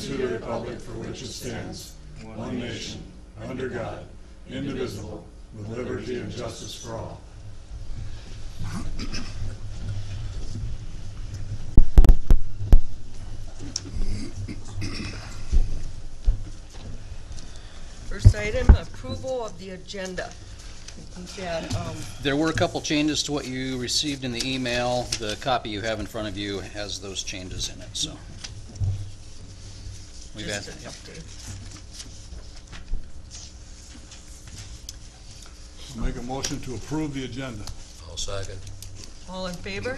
to the republic for which it stands, one nation, under God, indivisible, with liberty and justice for all. First item, approval of the agenda. There were a couple changes to what you received in the email. The copy you have in front of you has those changes in it, so. We've had, Just an update. I'll make a motion to approve the agenda. I'll second. All in favor?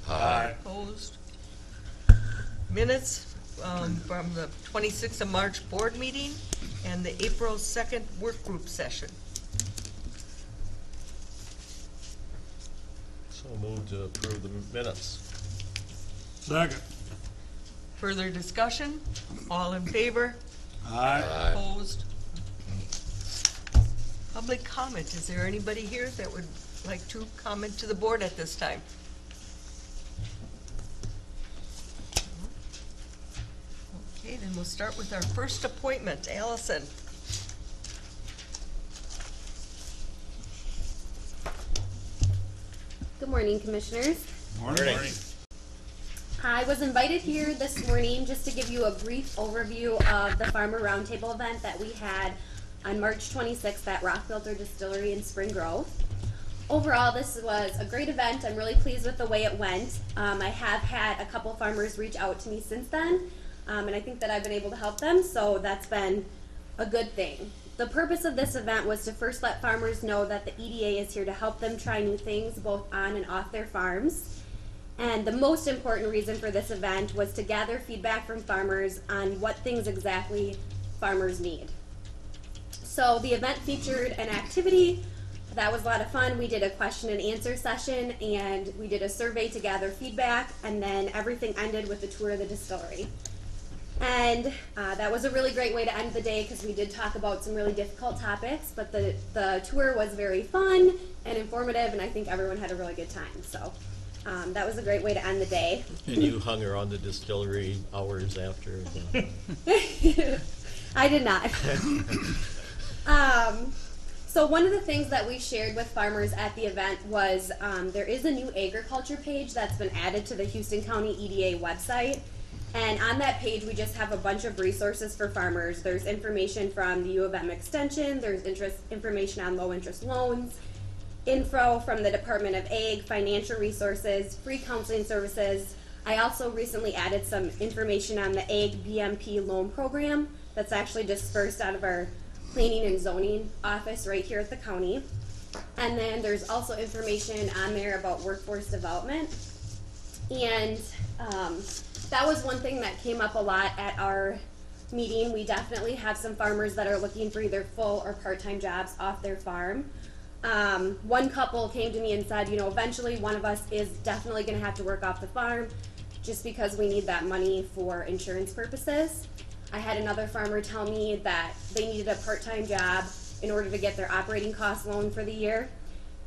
Aye. Opposed? Minutes from the 26th of March board meeting and the April 2nd work group session. So moved to approve the minutes. Second. Further discussion? All in favor? Aye. Aye. Opposed? Public comment. Is there anybody here that would like to comment to the board at this time? Okay, then we'll start with our first appointment. Allison. Good morning, Commissioners. Morning. I was invited here this morning just to give you a brief overview of the Farmer Roundtable event that we had on March 26th at Rock Filter Distillery in Spring Grove. Overall, this was a great event. I'm really pleased with the way it went. I have had a couple farmers reach out to me since then, and I think that I've been able to help them, so that's been a good thing. The purpose of this event was to first let farmers know that the EDA is here to help them try new things both on and off their farms. And the most important reason for this event was to gather feedback from farmers on what things exactly farmers need. So the event featured an activity that was a lot of fun. We did a question and answer session, and we did a survey to gather feedback, and then everything ended with a tour of the distillery. And that was a really great way to end the day because we did talk about some really difficult topics, but the tour was very fun and informative, and I think everyone had a really good time. So that was a great way to end the day. And you hung around the distillery hours after? I did not. So one of the things that we shared with farmers at the event was there is a new agriculture page that's been added to the Houston County EDA website. And on that page, we just have a bunch of resources for farmers. There's information from the U of M Extension, there's information on low interest loans, info from the Department of Ag, financial resources, free counseling services. I also recently added some information on the Ag BMP loan program that's actually dispersed out of our planning and zoning office right here at the county. And then there's also information on there about workforce development. And that was one thing that came up a lot at our meeting. We definitely have some farmers that are looking for either full or part-time jobs off their farm. One couple came to me and said, you know, eventually one of us is definitely going to have to work off the farm just because we need that money for insurance purposes. I had another farmer tell me that they needed a part-time job in order to get their operating cost loan for the year.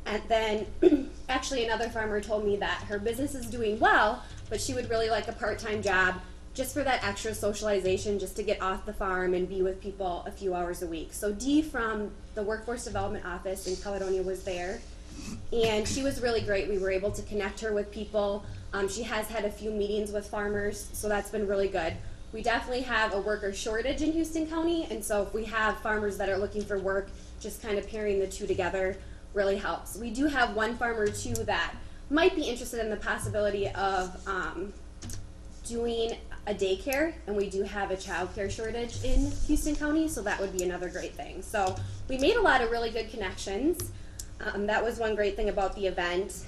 And then actually another farmer told me that her business is doing well, but she would really like a part-time job just for that extra socialization, just to get off the farm and be with people a few hours a week. So Dee from the Workforce Development Office in Caledonia was there, and she was really great. We were able to connect her with people. She has had a few meetings with farmers, so that's been really good. We definitely have a worker shortage in Houston County, and so if we have farmers that are looking for work, just kind of pairing the two together really helps. We do have one farmer too that might be interested in the possibility of doing a daycare, and we do have a child care shortage in Houston County, so that would be another great thing. So we made a lot of really good connections. That was one great thing about the event.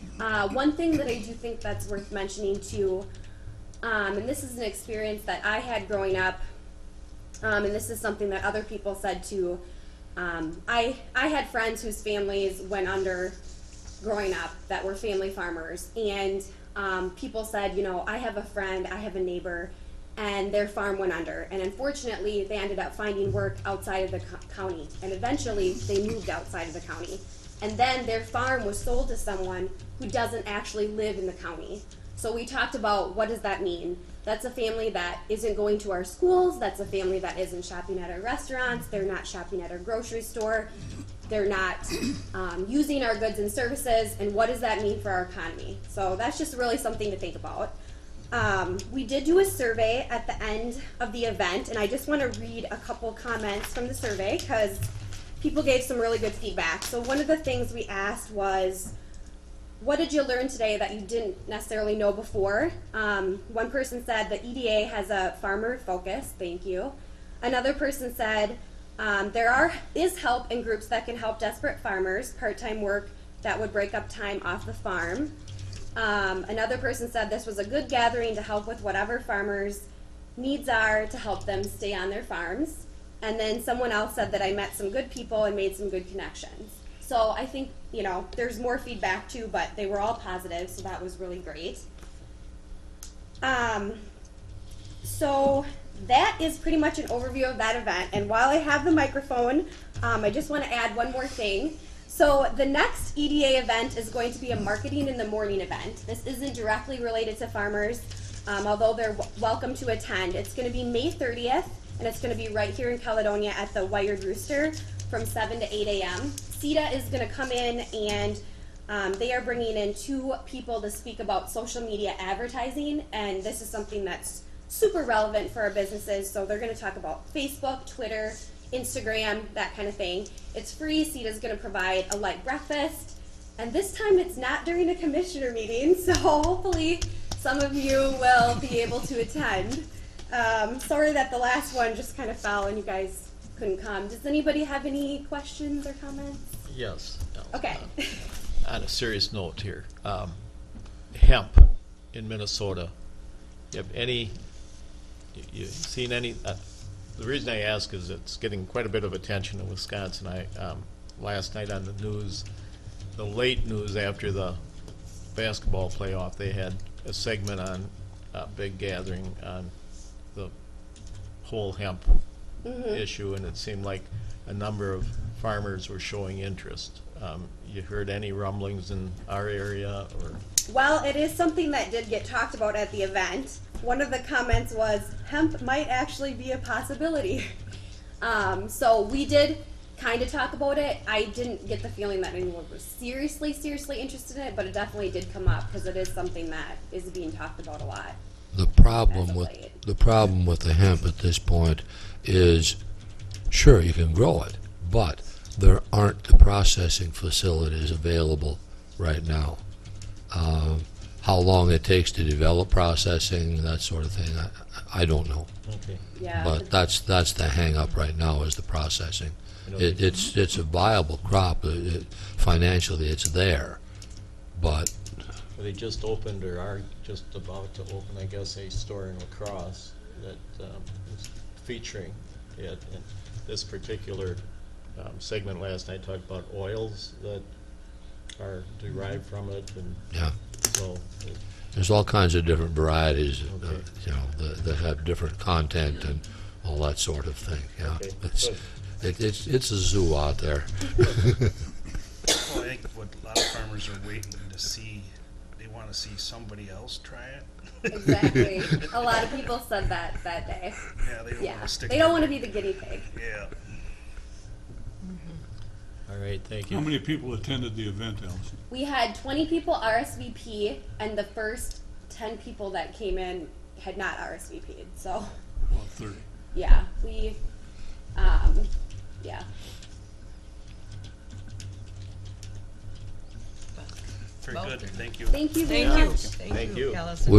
One thing that I do think that's worth mentioning too, and this is an experience that I had growing up, and this is something that other people said too. I had friends whose families went under growing up that were family farmers, and people said, you know, I have a friend, I have a neighbor, and their farm went under, and unfortunately they ended up finding work outside of the county, and eventually they moved outside of the county, and then their farm was sold to someone who doesn't actually live in the county. So we talked about what does that mean? That's a family that isn't going to our schools, that's a family that isn't shopping at our restaurants, they're not shopping at our grocery store, they're not using our goods and services, and what does that mean for our economy? So that's just really something to think about. We did do a survey at the end of the event, and I just want to read a couple comments from the survey because people gave some really good feedback. So one of the things we asked was, what did you learn today that you didn't necessarily know before? One person said the EDA has a farmer focus, thank you. Another person said there is help in groups that can help desperate farmers, part-time work that would break up time off the farm. Another person said this was a good gathering to help with whatever farmers' needs are to help them stay on their farms. And then someone else said that I met some good people and made some good connections. So I think, you know, there's more feedback too, but they were all positive, so that was really great. So that is pretty much an overview of that event. And while I have the microphone, I just want to add one more thing. So the next EDA event is going to be a Marketing in the Morning event. This isn't directly related to farmers, although they're welcome to attend. It's going to be May 30th, and it's going to be right here in Caledonia at the Wired Rooster from 7 to 8 a.m. CETA is going to come in, and they are bringing in 2 people to speak about social media advertising, and this is something that's super relevant for our businesses. So they're going to talk about Facebook, Twitter, Instagram, that kind of thing. It's free. CETA is going to provide a light breakfast, and this time it's not during a commissioner meeting, so hopefully some of you will be able to attend. Sorry that the last one just kind of fell and you guys couldn't come. Does anybody have any questions or comments? Yes. Okay. On a serious note here, hemp in Minnesota, you seen any, the reason I ask is it's getting quite a bit of attention in Wisconsin. Last night on the news, the late news after the basketball playoff, they had a segment on a big gathering on the whole hemp issue, and it seemed like a number of farmers were showing interest. You heard any rumblings in our area, or? Well, it is something that did get talked about at the event. One of the comments was, hemp might actually be a possibility. So we did kind of talk about it. I didn't get the feeling that anyone was seriously interested in it, but it definitely did come up because it is something that is being talked about a lot. The problem with the hemp at this point is, sure, you can grow it, but there aren't the processing facilities available right now. How long it takes to develop processing, that sort of thing, I don't know. Okay. Yeah. But that's the hang up right now, is the processing. It's a viable crop. Financially, it's there, but They just opened, or are just about to open, I guess, a store in La Crosse that is featuring it. And this particular segment last night talked about oils that are derived from it, and yeah, so there's all kinds of different varieties, Okay. that have different content and all that sort of thing. Yeah, Okay, it's a zoo out there. Well, I think what a lot of farmers are waiting to see, they want to see somebody else try it. Exactly. A lot of people said that day. Yeah, they don't Yeah. want to stick. They don't want to be the guinea pig. Yeah. all right, thank How you. many people attended the event, Allison? We had 20 people RSVP, and the first 10 people that came in had not RSVP'd. So, About 30. yeah, yeah. Very Well, good. Thank you. Thank you very Thank you. much. Thank you. Allison.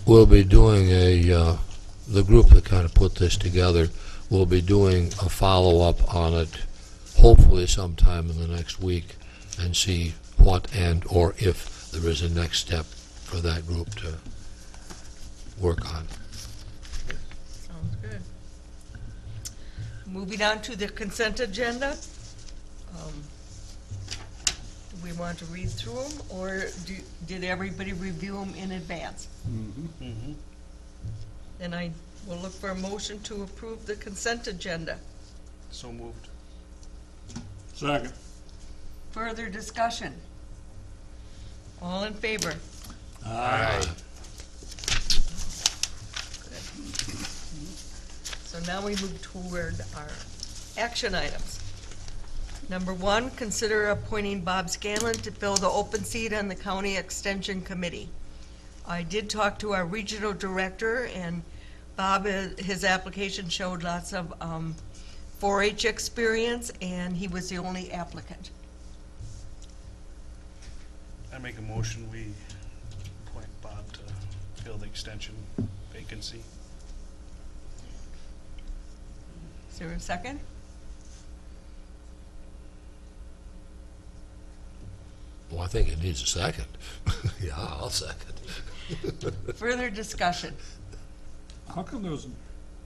We'll be doing the group that kind of put this together will be doing a follow-up on it, hopefully sometime in the next week, and see what or if there is a next step for that group to work on. Sounds good. Moving on to the consent agenda. Do we want to read through them, or did everybody review them in advance? Mm-hmm. Then I will look for a motion to approve the consent agenda. So moved. Second. Further discussion? All in favor? Aye. now we move toward our action items. Number 1, consider appointing Bob Scanlon to fill the open seat on the County Extension Committee. I did talk to our regional director, and Bob, his application showed lots of 4-H experience, and he was the only applicant. I make a motion, we appoint Bob to fill the extension vacancy. Is there a second? Well, I think it needs a second. Yeah, I'll second. Further discussion? How come there was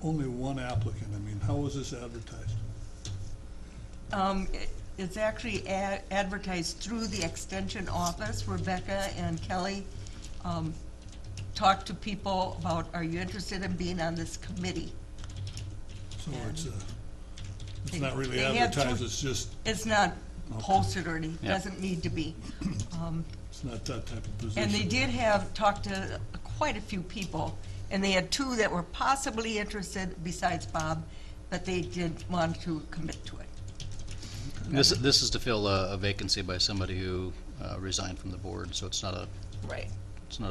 only one applicant? I mean, how was this advertised? It's actually advertised through the extension office. Rebecca and Kelly talked to people about, are you interested in being on this committee? So it's They- not really they had two- advertised, it's just, It's not posted or anything, Yeah. doesn't need to be. it's not that type of position. And they did have, talked to quite a few people, and they had 2 that were possibly interested besides Bob, but they did want to commit to it. This is to fill a vacancy by somebody who resigned from the board, so it's not a Right.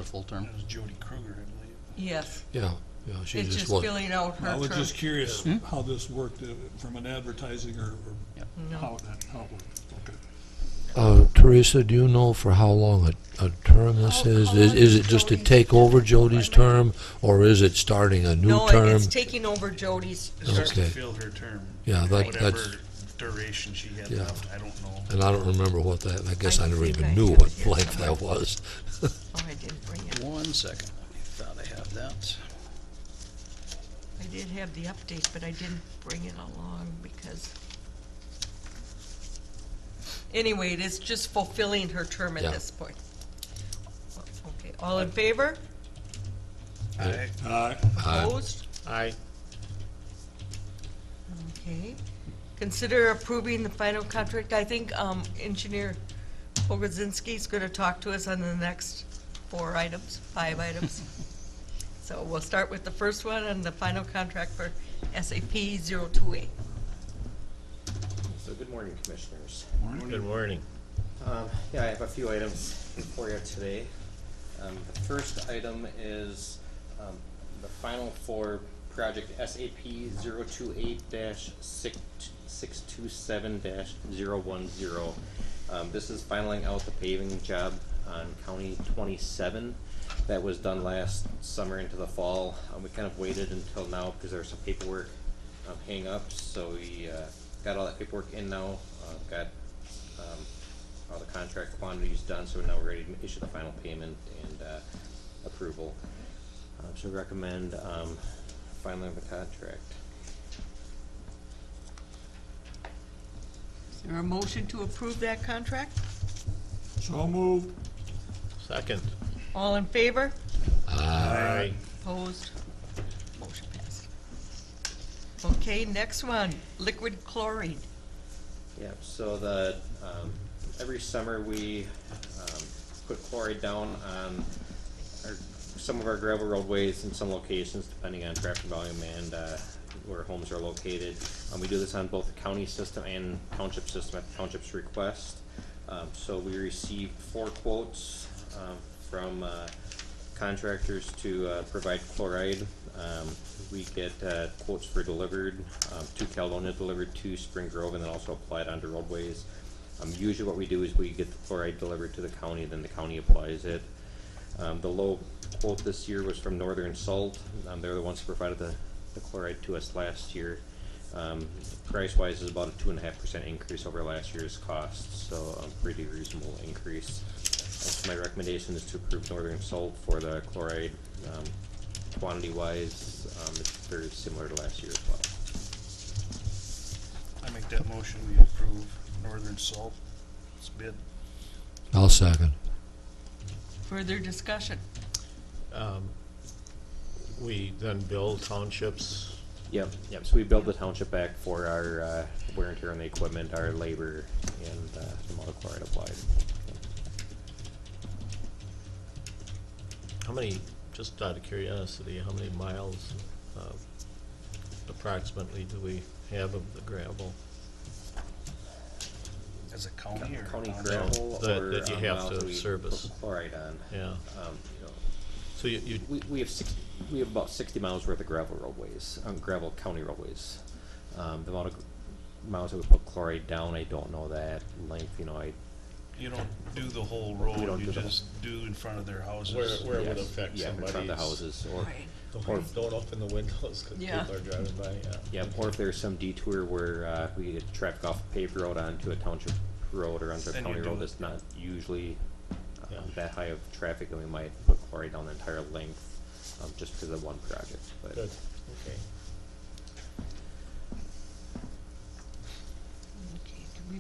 full term. That was Jody Kruger, I believe. Yes, Yeah, she it's just just was. filling out her I term. was just curious how this worked, from an advertising or No. how it worked. Okay. Teresa, do you know for how long a term this I'll is? call Is it it just to Jody's take term. over Jody's term, or is it starting a new No, term? it's taking over Jody's It's just to Okay. fill her term. Yeah, Whatever duration she had Yeah. left, I don't know. And I don't remember what that, I guess I never think I even knew have what it here length somewhere. that was. Oh, I didn't bring it. 1 second. I thought I had that. I did have the update, but I didn't bring it along because, anyway, it is just fulfilling her term at Yeah. this point. Okay, all in favor? I, Aye. Opposed? Aye. Okay. Consider approving the final contract. I think Engineer Pogozinski's going to talk to us on the next 5 items. So we'll start with the first one and the final contract for SAP 028. So good morning, Commissioners. Good morning. Yeah, I have a few items for you today. The first item is the final for project SAP 028-627-010. This is finaling out the paving job on County 27 that was done last summer into the fall. We kind of waited until now because there was some paperwork hang up, so we got all that paperwork in now, got all the contract quantities done, so now we're ready to issue the final payment and approval. So we recommend filing the contract. Is there a motion to approve that contract? So moved. Second. All in favor? Aye. Opposed? Motion passed. Okay, next one, liquid chlorine. Yeah, so the, every summer we put chloride down on some of our gravel roadways in some locations, depending on traffic volume and where homes are located. We do this on both the county system and township system at the township's request. So we received 4 quotes from contractors to provide chloride. We get quotes for delivered, 2 Caledonia delivered to Spring Grove, and then also applied onto roadways. Usually what we do is we get the chloride delivered to the county, then the county applies it. The low quote this year was from Northern Salt. They're the ones who provided the chloride to us last year. Price-wise is about a 2.5% increase over last year's cost, so a pretty reasonable increase. So my recommendation is to approve Northern Salt for the chloride. Quantity-wise, it's very similar to last year as well. I make that motion, we approve Northern Salt. It's bid. I'll second. Further discussion? We then bill townships. Yep. So we build the township back for our wear and tear on the equipment, our labor, and the amount of chloride applied. How many, just out of curiosity, how many miles approximately do we have of the gravel? As a county or? County town? gravel That you have miles to we service. put chloride on. Yeah, You know, so you, we have about 60 miles worth of gravel roadways, gravel county roadways. The amount of miles that we put chloride down, I don't know that length. You know, You don't do the whole We road, don't you do the whole- just do in front of their houses. where it would yes, affect yeah, in front of the somebody's. houses, or Don't open the windows because Yeah. people are driving by, yeah. yeah, or if there's some detour where we get traffic off a paved road onto a township road or onto a Then you county do road it. that's not usually Yeah. that high of traffic, then we might put chloride down the entire length just because of one project. But Good, okay. Okay, do we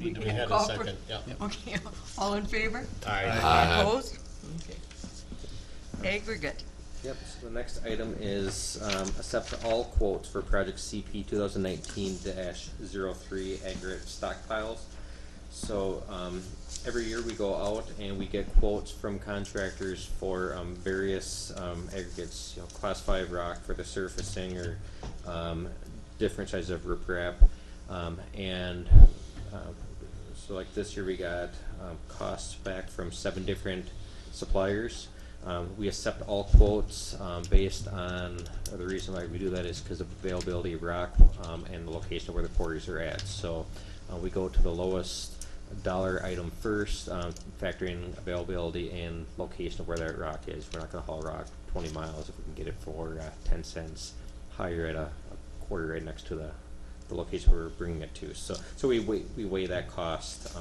Need to We get had a call for- second, yeah. Okay, all in favor? Aye. Opposed? Okay. Aggregate. Yep, so the next item is accept all quotes for project CP 2019-03 aggregate stockpiles. So every year we go out and we get quotes from contractors for various aggregates, you know, class 5 rock for the surfacing or different sizes of riprap. So like this year we got costs back from 7 different suppliers. We accept all quotes based on, the reason why we do that is because of availability of rock and the location of where the quarries are at. So we go to the lowest dollar item first, factoring availability and location of where that rock is. We're not going to haul rock 20 miles if we can get it for 10 cents higher at a quarry right next to the location we're bringing it to. So we weigh that cost.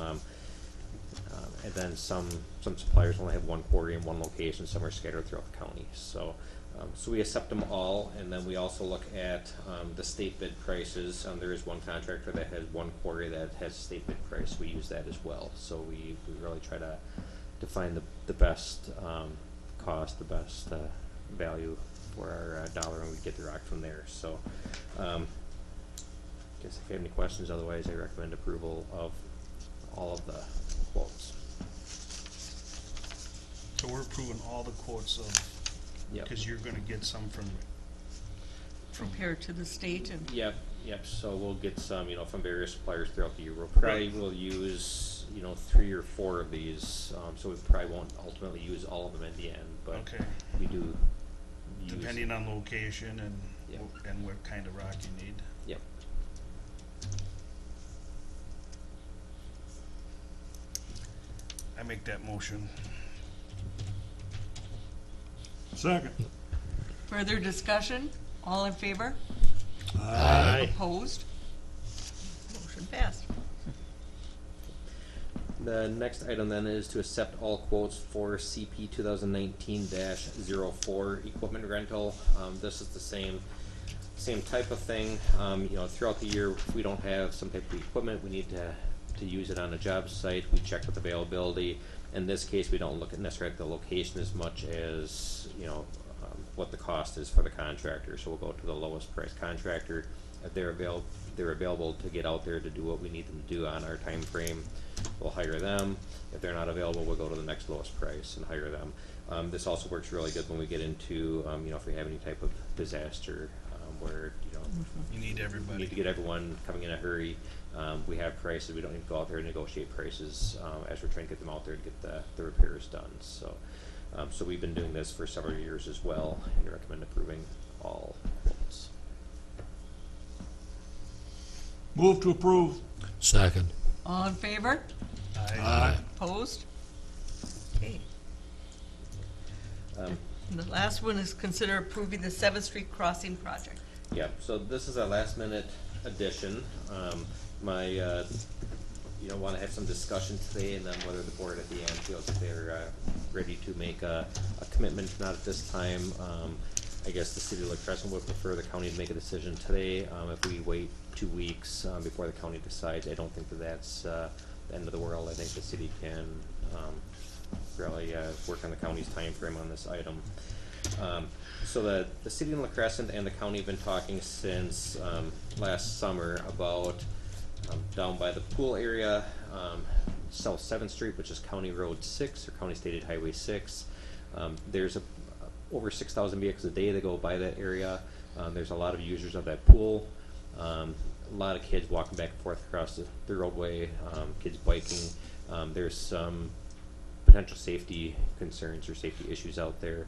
And then some suppliers only have one quarry in one location, some are scattered throughout the county. So we accept them all, and then we also look at the state bid prices. There is one contractor that has one quarry that has state bid price. We use that as well. So we really try to find the best cost, the best value for our dollar, and we get the rock from there. So guess if you have any questions, otherwise I recommend approval of all of the quotes. So we're approving all the quotes of, Yep. because you're gonna get some from Compared to the state and, Yep. So we'll get some, from various suppliers throughout the year. We'll probably will use, 3 or 4 of these. So we probably won't ultimately use all of them at the end, but Okay. we do use. depending on location and, Yep. and what kind of rock you need. Yep. I make that motion. Second. further discussion? All in favor? Aye. Opposed? Motion passed. The next item then is to accept all quotes for CP 2019-04 equipment rental. This is the same type of thing. Throughout the year, if we don't have some type of equipment, we need to use it on a job site. We check with availability. In this case, we don't look at necessarily at the location as much as what the cost is for the contractor. So we'll go to the lowest price contractor. If they're available to get out there to do what we need them to do on our time frame, we'll hire them. If they're not available, we'll go to the next lowest price and hire them. This also works really good when we get into, if we have any type of disaster where, You need we everybody. need to get everyone coming in a hurry. We have prices. We don't need to go out there and negotiate prices as we're trying to get them out there to get the repairs done. So we've been doing this for several years as well, and I recommend approving all quotes. Move to approve. Second. All in favor? Aye. Opposed? Okay. Um, And the last one is consider approving the 7th Street Crossing project. Yeah, so this is a last minute addition. Want to have some discussion today, and then whether the board at the end feels that they're ready to make a commitment. Not at this time. I guess the city of La Crescent would prefer the county to make a decision today. If we wait 2 weeks before the county decides, I don't think that's the end of the world. I think the city can really work on the county's time frame on this item. So the city of La Crescent and the county have been talking since last summer about down by the pool area, South 7th Street, which is County Road 6 or County Stated Highway 6. There's a over 6,000 vehicles a day that go by that area. There's a lot of users of that pool. A lot of kids walking back and forth across the roadway, kids biking. There's some potential safety concerns or safety issues out there.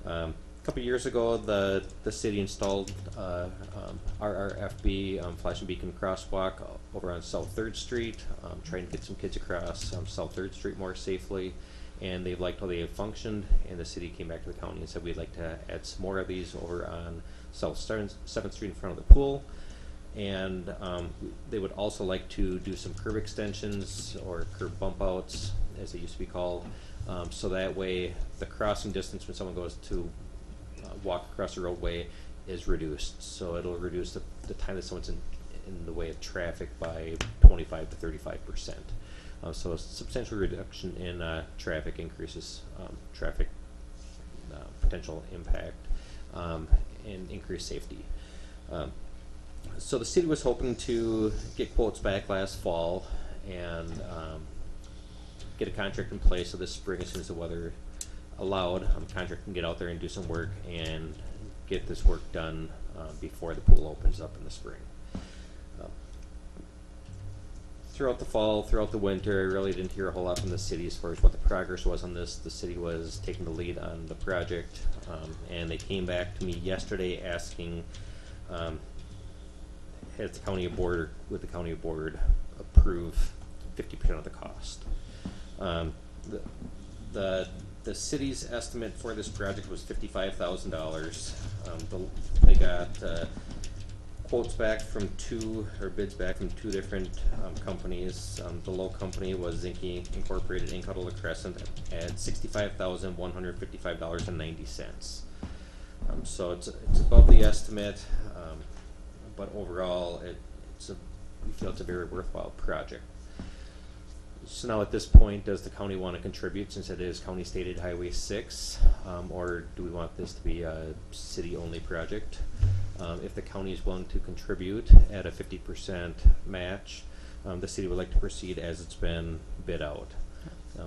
A couple years ago, the city installed RRFB flashing beacon crosswalk over on South 3rd Street, trying to get some kids across South 3rd Street more safely. And they liked how they have functioned, and the city came back to the county and said we'd like to add some more of these over on South 7th Street in front of the pool. And they would also like to do some curb extensions or curb bump outs, as they used to be called, so that way the crossing distance when someone goes to walk across the roadway is reduced. So it'll reduce the time that someone's in the way of traffic by 25 to 35%. So a substantial reduction in traffic increases traffic potential impact and increased safety. So the city was hoping to get quotes back last fall and get a contract in place so this spring, as soon as the weather allowed, the contractor can get out there and do some work and get this work done before the pool opens up in the spring. Throughout the fall, throughout the winter, I really didn't hear a whole lot from the city as far as what the progress was on this. The city was taking the lead on the project, and they came back to me yesterday asking, has the county board, would the county board approve 50% of the cost? The city's estimate for this project was $55,000. They got quotes back from bids back from two different companies. The low company was Zinke Incorporated in Cutler Crescent at $65,155.90. So it's above the estimate, but overall we feel it's a very worthwhile project. So now at this point, does the county want to contribute since it is County State Aid Highway 6, or do we want this to be a city-only project? If the county is willing to contribute at a 50% match, the city would like to proceed as it's been bid out.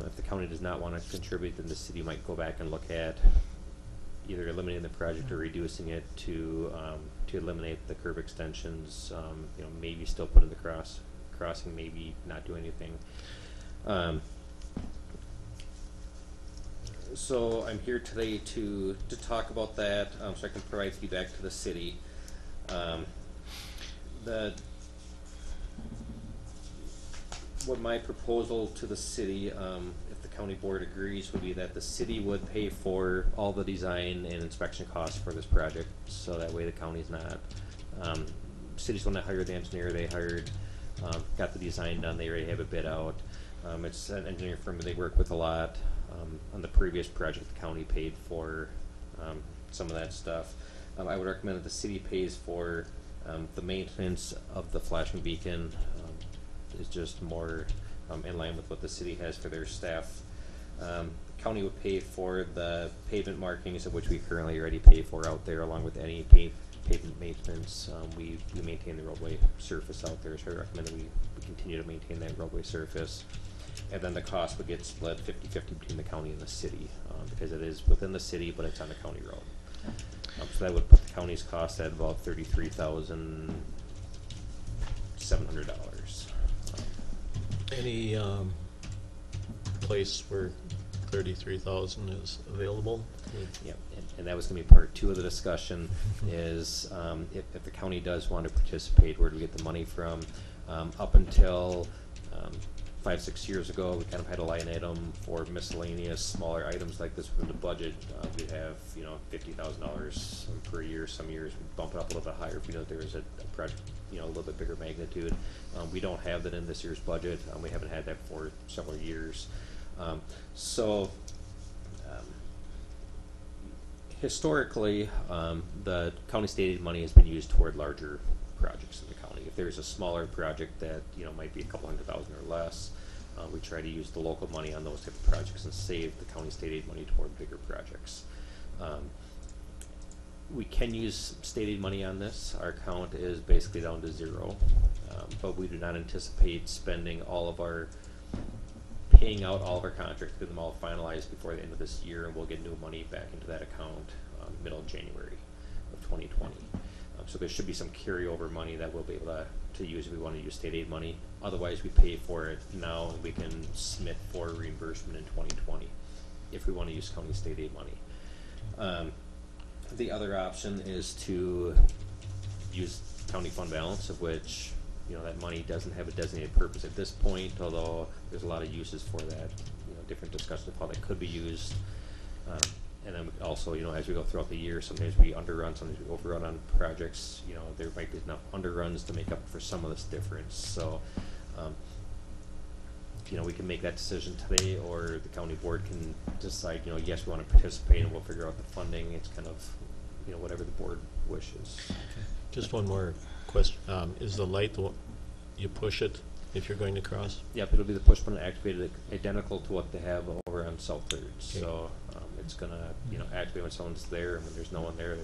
If the county does not want to contribute, then the city might go back and look at either eliminating the project or reducing it to eliminate the curb extensions. Maybe still put in the crossing, maybe not do anything. So I'm here today to talk about that, so I can provide feedback to the city. What my proposal to the city, if the county board agrees, would be that the city would pay for all the design and inspection costs for this project, so that way the county's not. City's going to hire the engineer they hired, got the design done, they already have it bid out. It's an engineering firm that they work with a lot. On the previous project, the county paid for some of that stuff. I would recommend that the city pays for the maintenance of the flashing beacon. Is just more in line with what the city has for their staff. County would pay for the pavement markings, of which we currently already pay for out there, along with any pavement maintenance. We maintain the roadway surface out there, so I recommend that we continue to maintain that roadway surface. And then the cost would get split 50-50 between the county and the city, because it is within the city, but it's on the county road. So that would put the county's cost at about $33,700. Any place where 33,000 is available? Yeah, and that was going to be part two of the discussion. Is if the county does want to participate, where do we get the money from? Up until 5-6 years ago, we kind of had a line item for miscellaneous smaller items like this within the budget. We'd have $50,000 per year. Some years we bump it up a little bit higher if we know there is a project a little bit bigger magnitude. We don't have that in this year's budget. We haven't had that for several years. Historically, the county state aid money has been used toward larger projects in the county. If there's a smaller project that might be a couple $100,000 or less, we try to use the local money on those type of projects and save the county state aid money toward bigger projects. We can use state aid money on this. Our account is basically down to zero, but we do not anticipate spending all of our paying out all of our contracts, get them all finalized before the end of this year, and we'll get new money back into that account middle of January of 2020. So there should be some carryover money that we'll be able to use if we want to use state aid money. Otherwise, we pay for it now, and we can submit for reimbursement in 2020 if we want to use county state aid money. The other option is to use county fund balance, of which, you know, that money doesn't have a designated purpose at this point, although there's a lot of uses for that, you know, different discussion of how that could be used. And then also, you know, as we go throughout the year, sometimes we underrun, sometimes we overrun on projects. You know, there might be enough underruns to make up for some of this difference. So, you know, we can make that decision today, or the county board can decide, you know, yes, we want to participate, and we'll figure out the funding. It's kind of, you know, whatever the board wishes. Just one more question. Is the light the one you push it if you're going to cross? Yep, it'll be the push button activated, identical to what they have over on South Third. Okay. So it's gonna, you know, activate when someone's there, and when there's no one there, it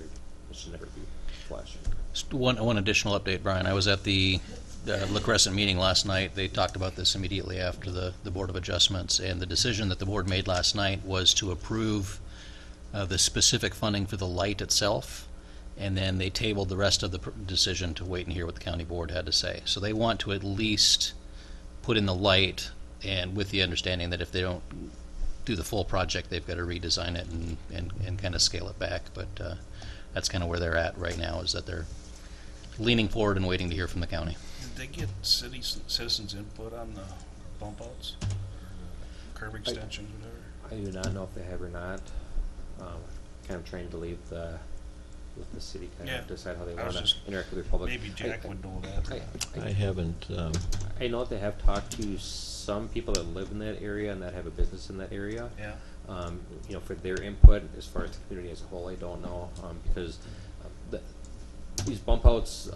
should never be flashing. Just one additional update, Brian. I was at the La Crescent meeting last night. They talked about this immediately after the Board of Adjustments, and the decision that the board made last night was to approve the specific funding for the light itself, and then they tabled the rest of the decision to wait and hear what the county board had to say. So they want to at least put in the light, and with the understanding that if they don't do the full project, they've got to redesign it and kind of scale it back. But that's kind of where they're at right now, is that they're leaning forward and waiting to hear from the county. Did they get citizens input on the bump outs? Curb extensions, whatever? I do not know if they have or not. Kind of trying to leave the city kind Yeah. of decide how they I want was to just- interact with their public. Maybe Jack would know that. I haven't. I know that they have talked to some people that live in that area and that have a business in that area. Yeah. You know, for their input as far as the community as a whole, I don't know, because these bump outs,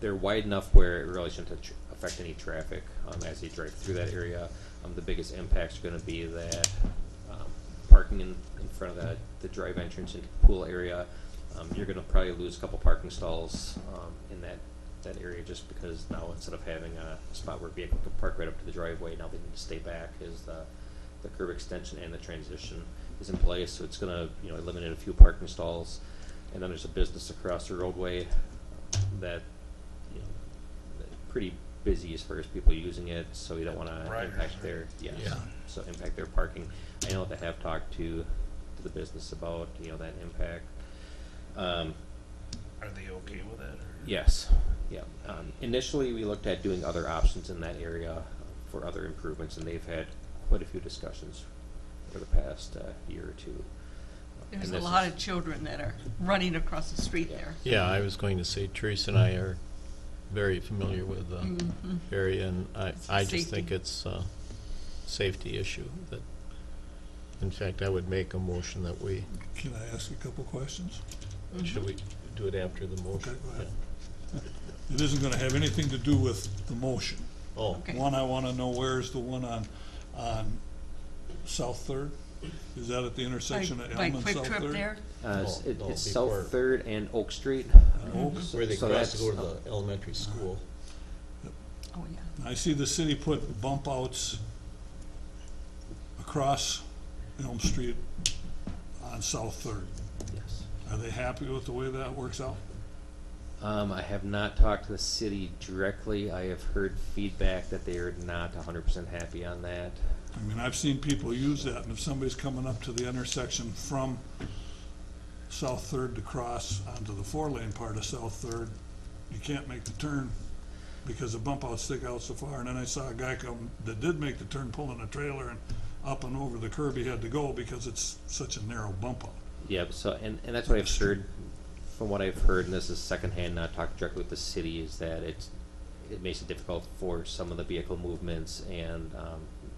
they're wide enough where it really shouldn't affect any traffic as they drive through that area. The biggest impacts are going to be that parking in front of the drive entrance into the pool area. You're going to probably lose a couple parking stalls in that area, just because now instead of having a spot where a vehicle can park right up to the driveway, now they need to stay back as the curb extension and the transition is in place. So it's going to, you know, eliminate a few parking stalls. And then there's a business across the roadway that, you know, pretty busy as far as people using it, so you don't want to impact their so impact their parking. I know that they have talked to the business about, you know, that impact. Are they okay with that? Or? Yes. Yeah. Initially, we looked at doing other options in that area for other improvements, and they've had quite a few discussions over the past year or two. There's a lot of children that are running across the street there. Yeah, I was going to say Teresa and I are very familiar with the area, and I just think it's a safety issue. That, in fact, I would make a motion that we. Can I ask a couple questions? Should we do it after the motion? Okay, go ahead. It isn't gonna have anything to do with the motion. Oh, Okay. One, I wanna know, where's the one on South Third? Is that at the intersection of By Elm and Quick South Trip Third? there? It's before. South Third and Oak Street. Oaks? where they So cross to that's- go to the elementary school. Oh, yeah. I see the city put bump outs across Elm Street on South Third. Yes. Are they happy with the way that works out? I have not talked to the city directly. I have heard feedback that they are not 100% happy on that. I mean, I've seen people use that, and if somebody's coming up to the intersection from South Third to cross onto the 4-lane part of South Third, you can't make the turn because the bump outs stick out so far. And then I saw a guy come that did make the turn pulling a trailer, and up and over the curb he had to go because it's such a narrow bump out. Yeah, so, and that's what I've heard, from what I've heard, and this is secondhand, not talking directly with the city, is that it makes it difficult for some of the vehicle movements, and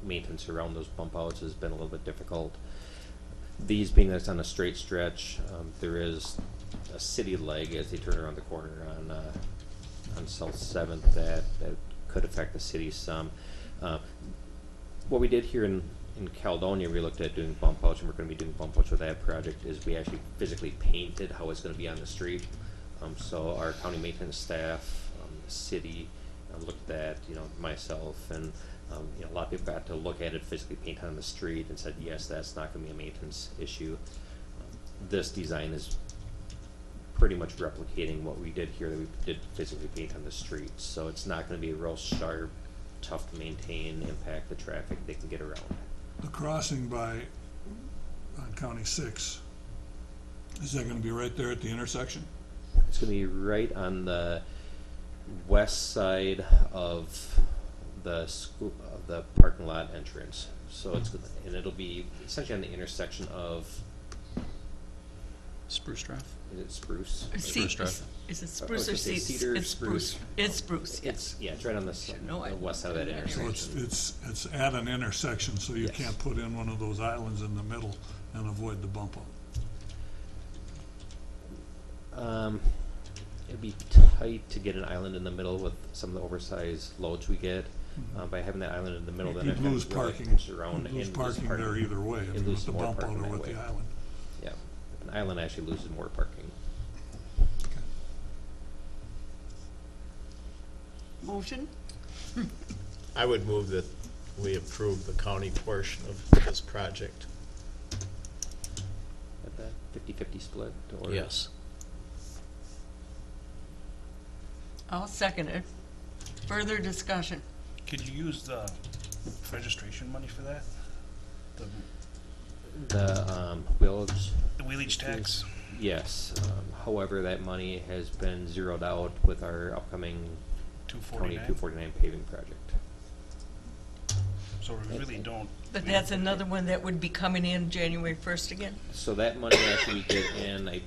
maintenance around those bump outs has been a little bit difficult. These being that it's on a straight stretch, there is a city leg as they turn around the corner on South 7th that could affect the city some. What we did here in Caledonia, we looked at doing bump outs, and we're going to be doing bump outs with that project, is we actually physically painted how it's going to be on the street. So our county maintenance staff, the city, looked at, you know, myself and A lot of people got to look at it physically painted on the street and said, yes, that's not gonna be a maintenance issue. This design is pretty much replicating what we did here that we did physically paint on the street. So it's not gonna be real sharp, tough to maintain, impact the traffic they can get around. The crossing on County 6, is that gonna be right there at the intersection? It's gonna be right on the west side of the school, the parking lot entrance. So and it'll be essentially on the intersection of, Spruce Drive? is it Spruce? Spruce Drive. Is it I spruce was or gonna say Cedar? Cedar, It's spruce. It's spruce, yes. Yeah, it's right on the No, I- west side of that Yeah. So intersection. it's at an intersection, so you Yes. can't put in one of those islands in the middle and avoid the bump out. It'd be tight to get an island in the middle with some of the oversized loads we get. By having that island in the middle, then You'd it lose kind of really parking, pinches around you'd lose and parking there either way, I You'd mean, lose with the more bump out parking or that with way. the island. Yeah, an island actually loses more parking. Motion? I would move that we approve the county portion of this project. At that 50-50 split, or? Yes. I'll second it. Further discussion? Could you use the registration money for that? The village, The wheelage tax? yes. However, that money has been zeroed out with our upcoming County 249? 249 paving project. So we really don't. But that's another one that would be coming in January 1st again? So that money actually we get in, I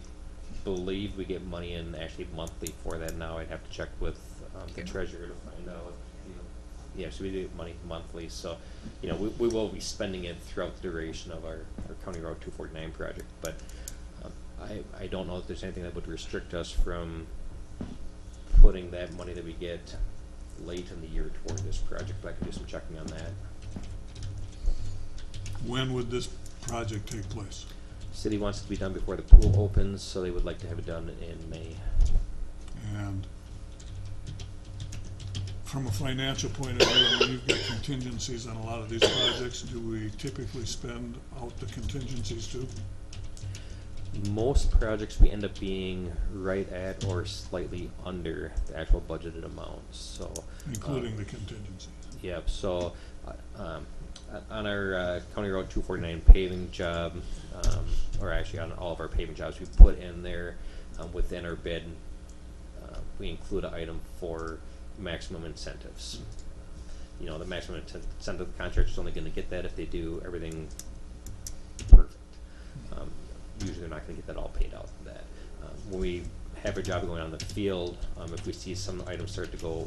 believe we get money in actually monthly for that now. I'd have to check with the Okay. treasurer to find out. Yeah, so we do money monthly, so, we will be spending it throughout the duration of our County Road 249 project. But I don't know if there's anything that would restrict us from putting that money that we get late in the year toward this project, but I can do some checking on that. When would this project take place? City wants it to be done before the pool opens, so they would like to have it done in May. And from a financial point of view, I mean, you've got contingencies on a lot of these projects. Do we typically spend out the contingencies too? Most projects we end up being right at or slightly under the actual budgeted amounts, so. Including the contingencies? Yep, so, on our County Road 249 paving job, or actually on all of our paving jobs, we put in there, within our bid, we include an item for maximum incentives. The maximum incentive contractor's only gonna get that if they do everything perfect. Usually they're not gonna get that all paid out for that. When we have a job going on in the field, if we see some items start to go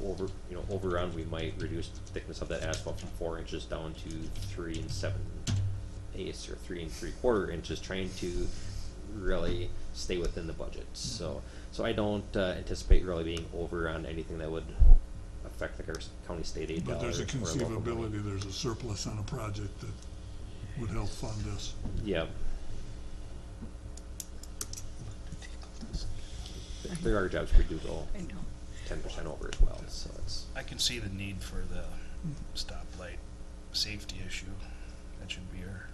overrun, we might reduce the thickness of that asphalt from 4 inches down to 3 7/8 or 3 3/4 inches, trying to really stay within the budget. So I don't anticipate really being over on anything that would affect like our county state aid But there's a dollars or local money. conceivability, there's a surplus on a project that would help fund this. Yeah. There are jobs we do go I know. 10% over as well, so it's. I can see the need for the stoplight safety issue. That should be our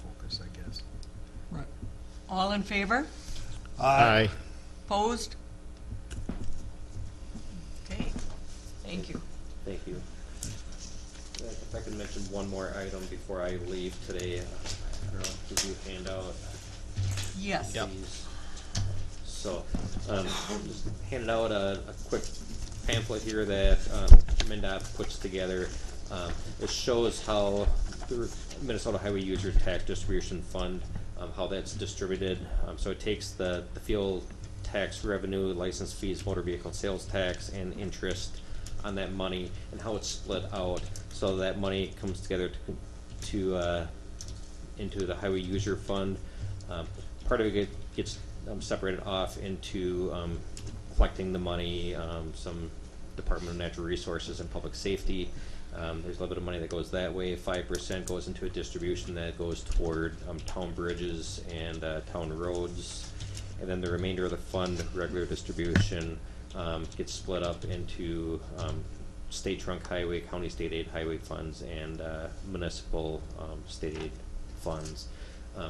focus, I guess. Right. All in favor? Aye. Opposed? Okay, thank you. Thank you. If I could mention one more item before I leave today, I don't know, did you hand out Yes. Yep. these? So, just handed out a quick pamphlet here that MnDOT puts together. It shows how the Minnesota Highway User Tax Distribution Fund, how that's distributed. So it takes the fuel tax revenue, license fees, motor vehicle sales tax, and interest on that money, and how it's split out. So that money comes together to into the Highway User Fund. Part of it gets separated off into collecting the money, some Department of Natural Resources and Public Safety. There's a little bit of money that goes that way. 5% goes into a distribution that goes toward town bridges and town roads. And then the remainder of the fund, regular distribution, gets split up into state trunk highway, county state aid highway funds, and municipal state aid funds.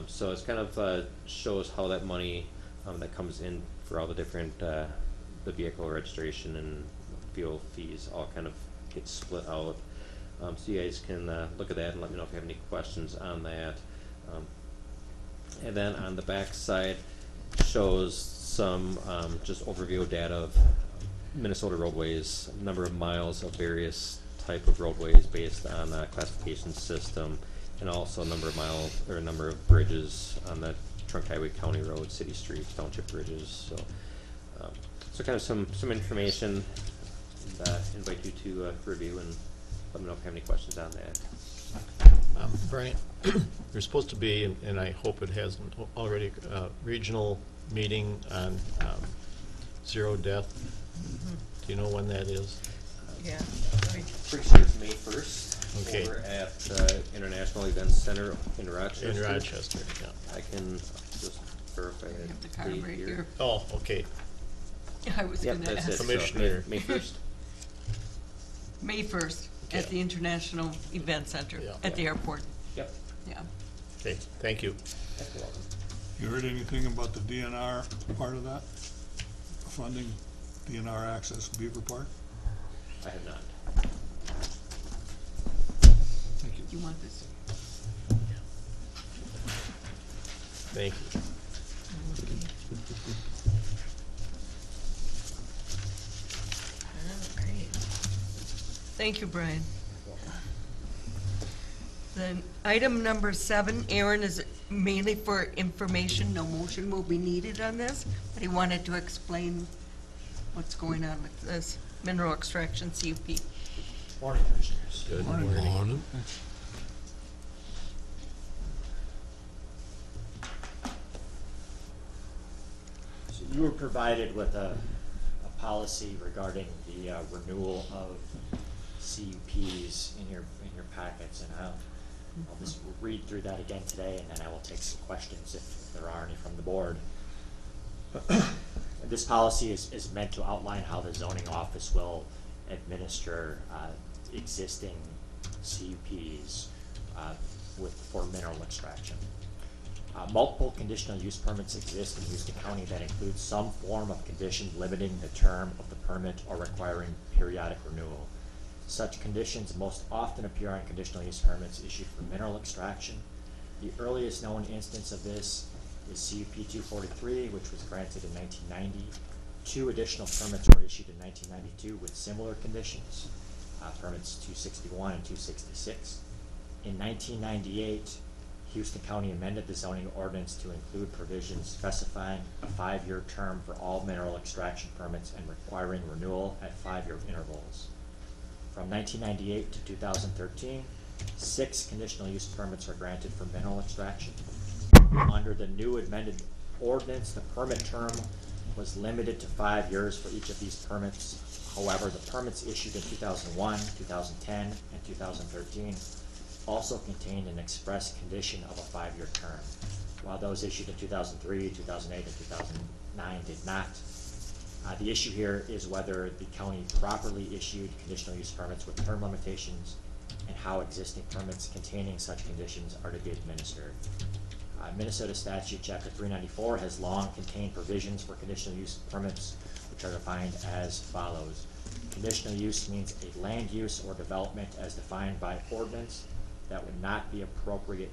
So it's kind of shows how that money that comes in for all the different the vehicle registration and fuel fees all kind of get split out. So you guys can look at that and let me know if you have any questions on that. And then on the back side shows some just overview data of Minnesota roadways, number of miles of various type of roadways based on a classification system, and also number of miles or number of bridges on the trunk highway, county roads, city streets, township bridges. So kind of some information. And, invite you to review and let me know if you have any questions on that. Brian, there's supposed to be, and I hope it hasn't already, regional meeting on zero death. Do you know when that is? Yeah. Right. Pretty sure it's May 1st. Okay. Over at International Events Center in Rochester. In Rochester, yeah. I can just verify I have the that card date right here. here. Oh, okay. I was Yep, gonna that's it. ask. So, Commissioner. May 1st. May 1st at the International Event Center Yeah. at the airport. Yep. Yeah. Okay, thank you. You're welcome. You heard anything about the DNR part of that? Funding DNR access Beaver Park? I have not. Thank you. You want this? Thank you. All right. Thank you, Brian. Then, item number 7, Aaron, is mainly for information. No motion will be needed on this, but he wanted to explain what's going on with this mineral extraction CUP. Morning, Commissioners. Good Morning. morning. Morning. So you were provided with a policy regarding the renewal of CUPs in your packets, and I'll just read through that again today, and then I will take some questions if there are any from the board. This policy is meant to outline how the zoning office will administer existing CUPs for mineral extraction. Multiple conditional use permits exist in Houston County that include some form of condition limiting the term of the permit or requiring periodic renewal. Such conditions most often appear on conditional use permits issued for mineral extraction. The earliest known instance of this is CUP 243, which was granted in 1990. 2 additional permits were issued in 1992 with similar conditions, permits 261 and 266. In 1998, Houston County amended the zoning ordinance to include provisions specifying a 5-year term for all mineral extraction permits and requiring renewal at 5-year intervals. From 1998 to 2013, 6 conditional use permits were granted for mineral extraction. Under the new amended ordinance, the permit term was limited to 5 years for each of these permits. However, the permits issued in 2001, 2010, and 2013 also contained an express condition of a 5-year term, while those issued in 2003, 2008, and 2009 did not. The issue here is whether the county properly issued conditional use permits with term limitations and how existing permits containing such conditions are to be administered. Minnesota statute chapter 394 has long contained provisions for conditional use permits, which are defined as follows. Conditional use means a land use or development as defined by ordinance that would not be appropriate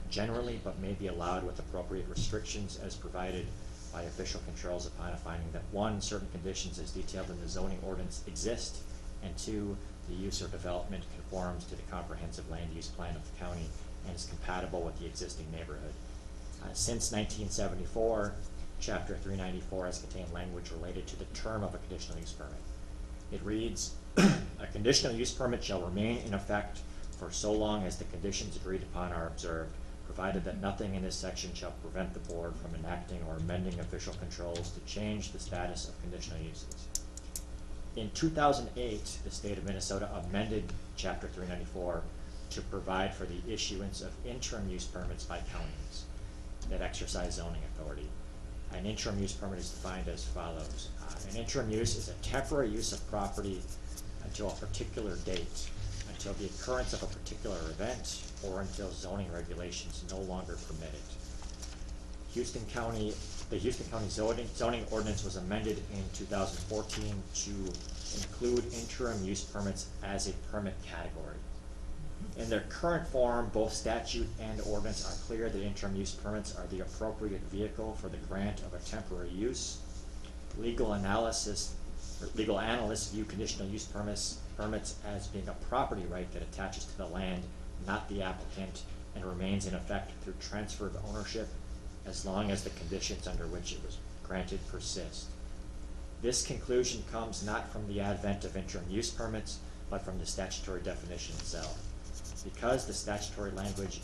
generally, but may be allowed with appropriate restrictions as provided by official controls upon a finding that 1, certain conditions as detailed in the zoning ordinance exist, and 2, the use or development conforms to the comprehensive land use plan of the county and is compatible with the existing neighborhood. Since 1974, Chapter 394 has contained language related to the term of a conditional use permit. It reads, a conditional use permit shall remain in effect for so long as the conditions agreed upon are observed, provided that nothing in this section shall prevent the board from enacting or amending official controls to change the status of conditional uses. In 2008, the state of Minnesota amended Chapter 394 to provide for the issuance of interim use permits by counties that exercise zoning authority. An interim use permit is defined as follows. An interim use is a temporary use of property until a particular date, until the occurrence of a particular event, or until zoning regulations no longer permit it. The Houston County zoning ordinance was amended in 2014 to include interim use permits as a permit category. In their current form, both statute and ordinance are clear that interim use permits are the appropriate vehicle for the grant of a temporary use. Legal analysts view conditional use permits as being a property right that attaches to the land, not the applicant, and remains in effect through transfer of ownership as long as the conditions under which it was granted persist. This conclusion comes not from the advent of interim use permits, but from the statutory definition itself. Because the statutory language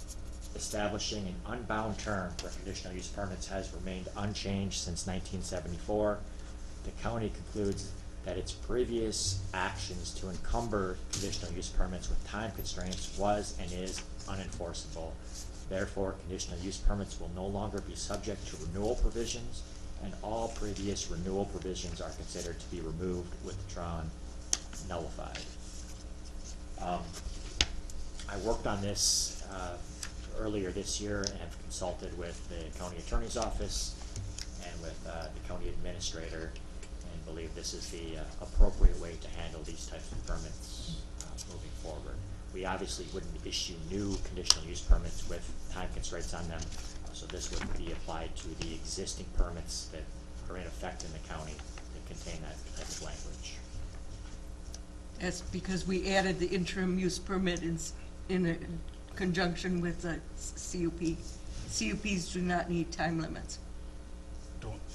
establishing an unbound term for conditional use permits has remained unchanged since 1974, the county concludes that its previous actions to encumber conditional use permits with time constraints was and is unenforceable. Therefore, conditional use permits will no longer be subject to renewal provisions, and all previous renewal provisions are considered to be removed, withdrawn, nullified. I worked on this earlier this year and have consulted with the county attorney's office and with the county administrator, and believe this is the appropriate way to handle these types of permits moving forward. We obviously wouldn't issue new conditional use permits with time constraints on them, so this would be applied to the existing permits that are in effect in the county that contain that type of language. That's because we added the interim use permit in conjunction with the CUP. CUPs do not need time limits.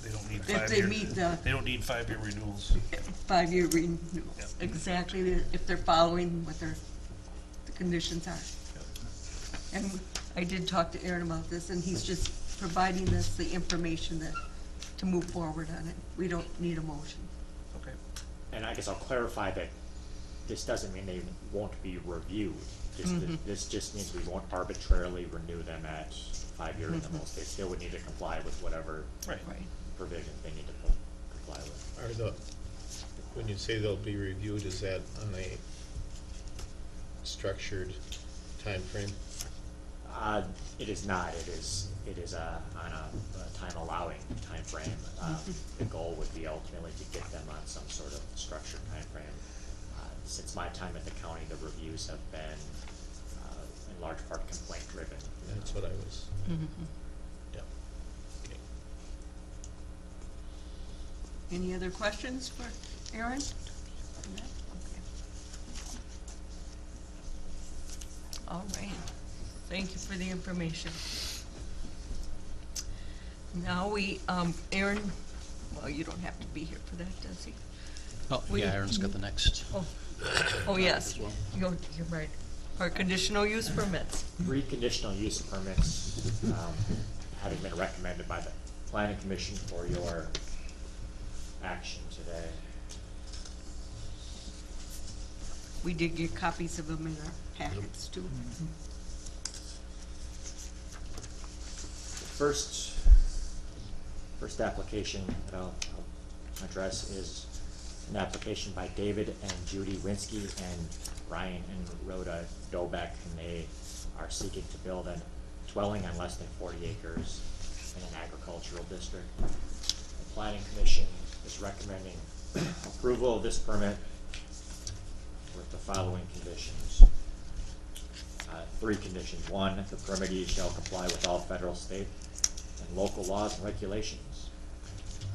They don't need If they meet the They don't need 5-year renewals. 5-year renewals, Yep. exactly, if they're following what the conditions are. And I did talk to Aaron about this, and he's just providing us the information to move forward on it. We don't need a motion. Okay. And I guess I'll clarify that this doesn't mean they won't be reviewed. This just means we won't arbitrarily renew them at 5 years at the most. They still would need to comply with whatever Right. provision they need to comply with. When you say they'll be reviewed, is that on a structured time frame? It is not. It is on a time allowing time frame. The goal would be ultimately to get them on some sort of structured time frame. Since my time at the county, the reviews have been in large part complaint driven. That's what I was. Yep. Okay. Any other questions for Aaron? Okay. All right, thank you for the information. Now Aaron, well, you don't have to be here for that, does he? Oh, We- yeah, Aaron's got the next. Oh, yes, you're right. Our conditional use permits. 3 conditional use permits, having been recommended by the planning commission for your action today. We did get copies of them in our packets too. The first application that I'll address is an application by David and Judy Winsky and Ryan and Rhoda Dobek, and they are seeking to build a dwelling on less than 40 acres in an agricultural district. The planning commission is recommending approval of this permit with the following conditions. 3 conditions. 1, the permittee shall comply with all federal, state, and local laws and regulations.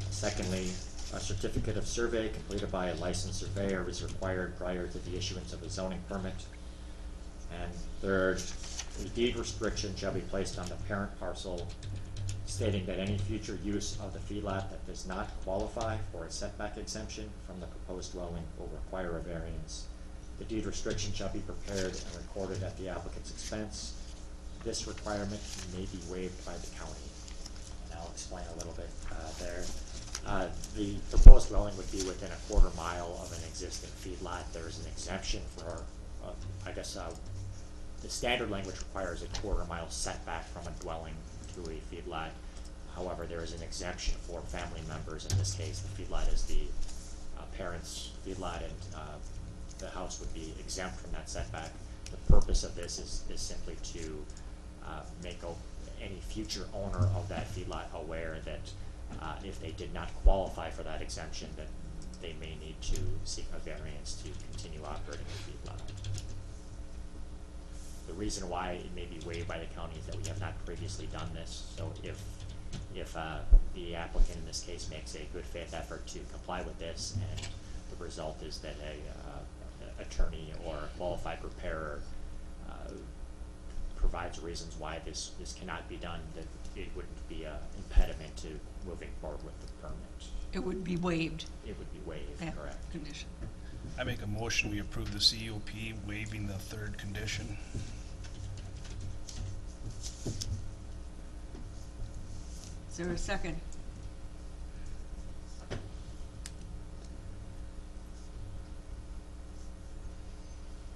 Secondly, a certificate of survey completed by a licensed surveyor is required prior to the issuance of a zoning permit. And third, a deed restriction shall be placed on the parent parcel stating that any future use of the feedlot that does not qualify for a setback exemption from the proposed dwelling will require a variance. The deed restriction shall be prepared and recorded at the applicant's expense. This requirement may be waived by the county. And I'll explain a little bit there. The proposed dwelling would be within a quarter mile of an existing feedlot. There is an exemption for, the standard language requires a quarter mile setback from a dwelling to a feedlot. However, there is an exemption for family members. In this case, the feedlot is the parents' feedlot, and the house would be exempt from that setback. The purpose of this is simply to make any future owner of that feedlot aware that if they did not qualify for that exemption, that they may need to seek a variance to continue operating a feedlot. The reason why it may be waived by the county is that we have not previously done this. So if the applicant in this case makes a good faith effort to comply with this, and the result is that a attorney or a qualified repairer provides reasons why this cannot be done, that it wouldn't be an impediment to moving forward with the permit. It would be waived, It would be waived, that correct. condition. I make a motion, we approve the CUP waiving the third condition. Is there a second?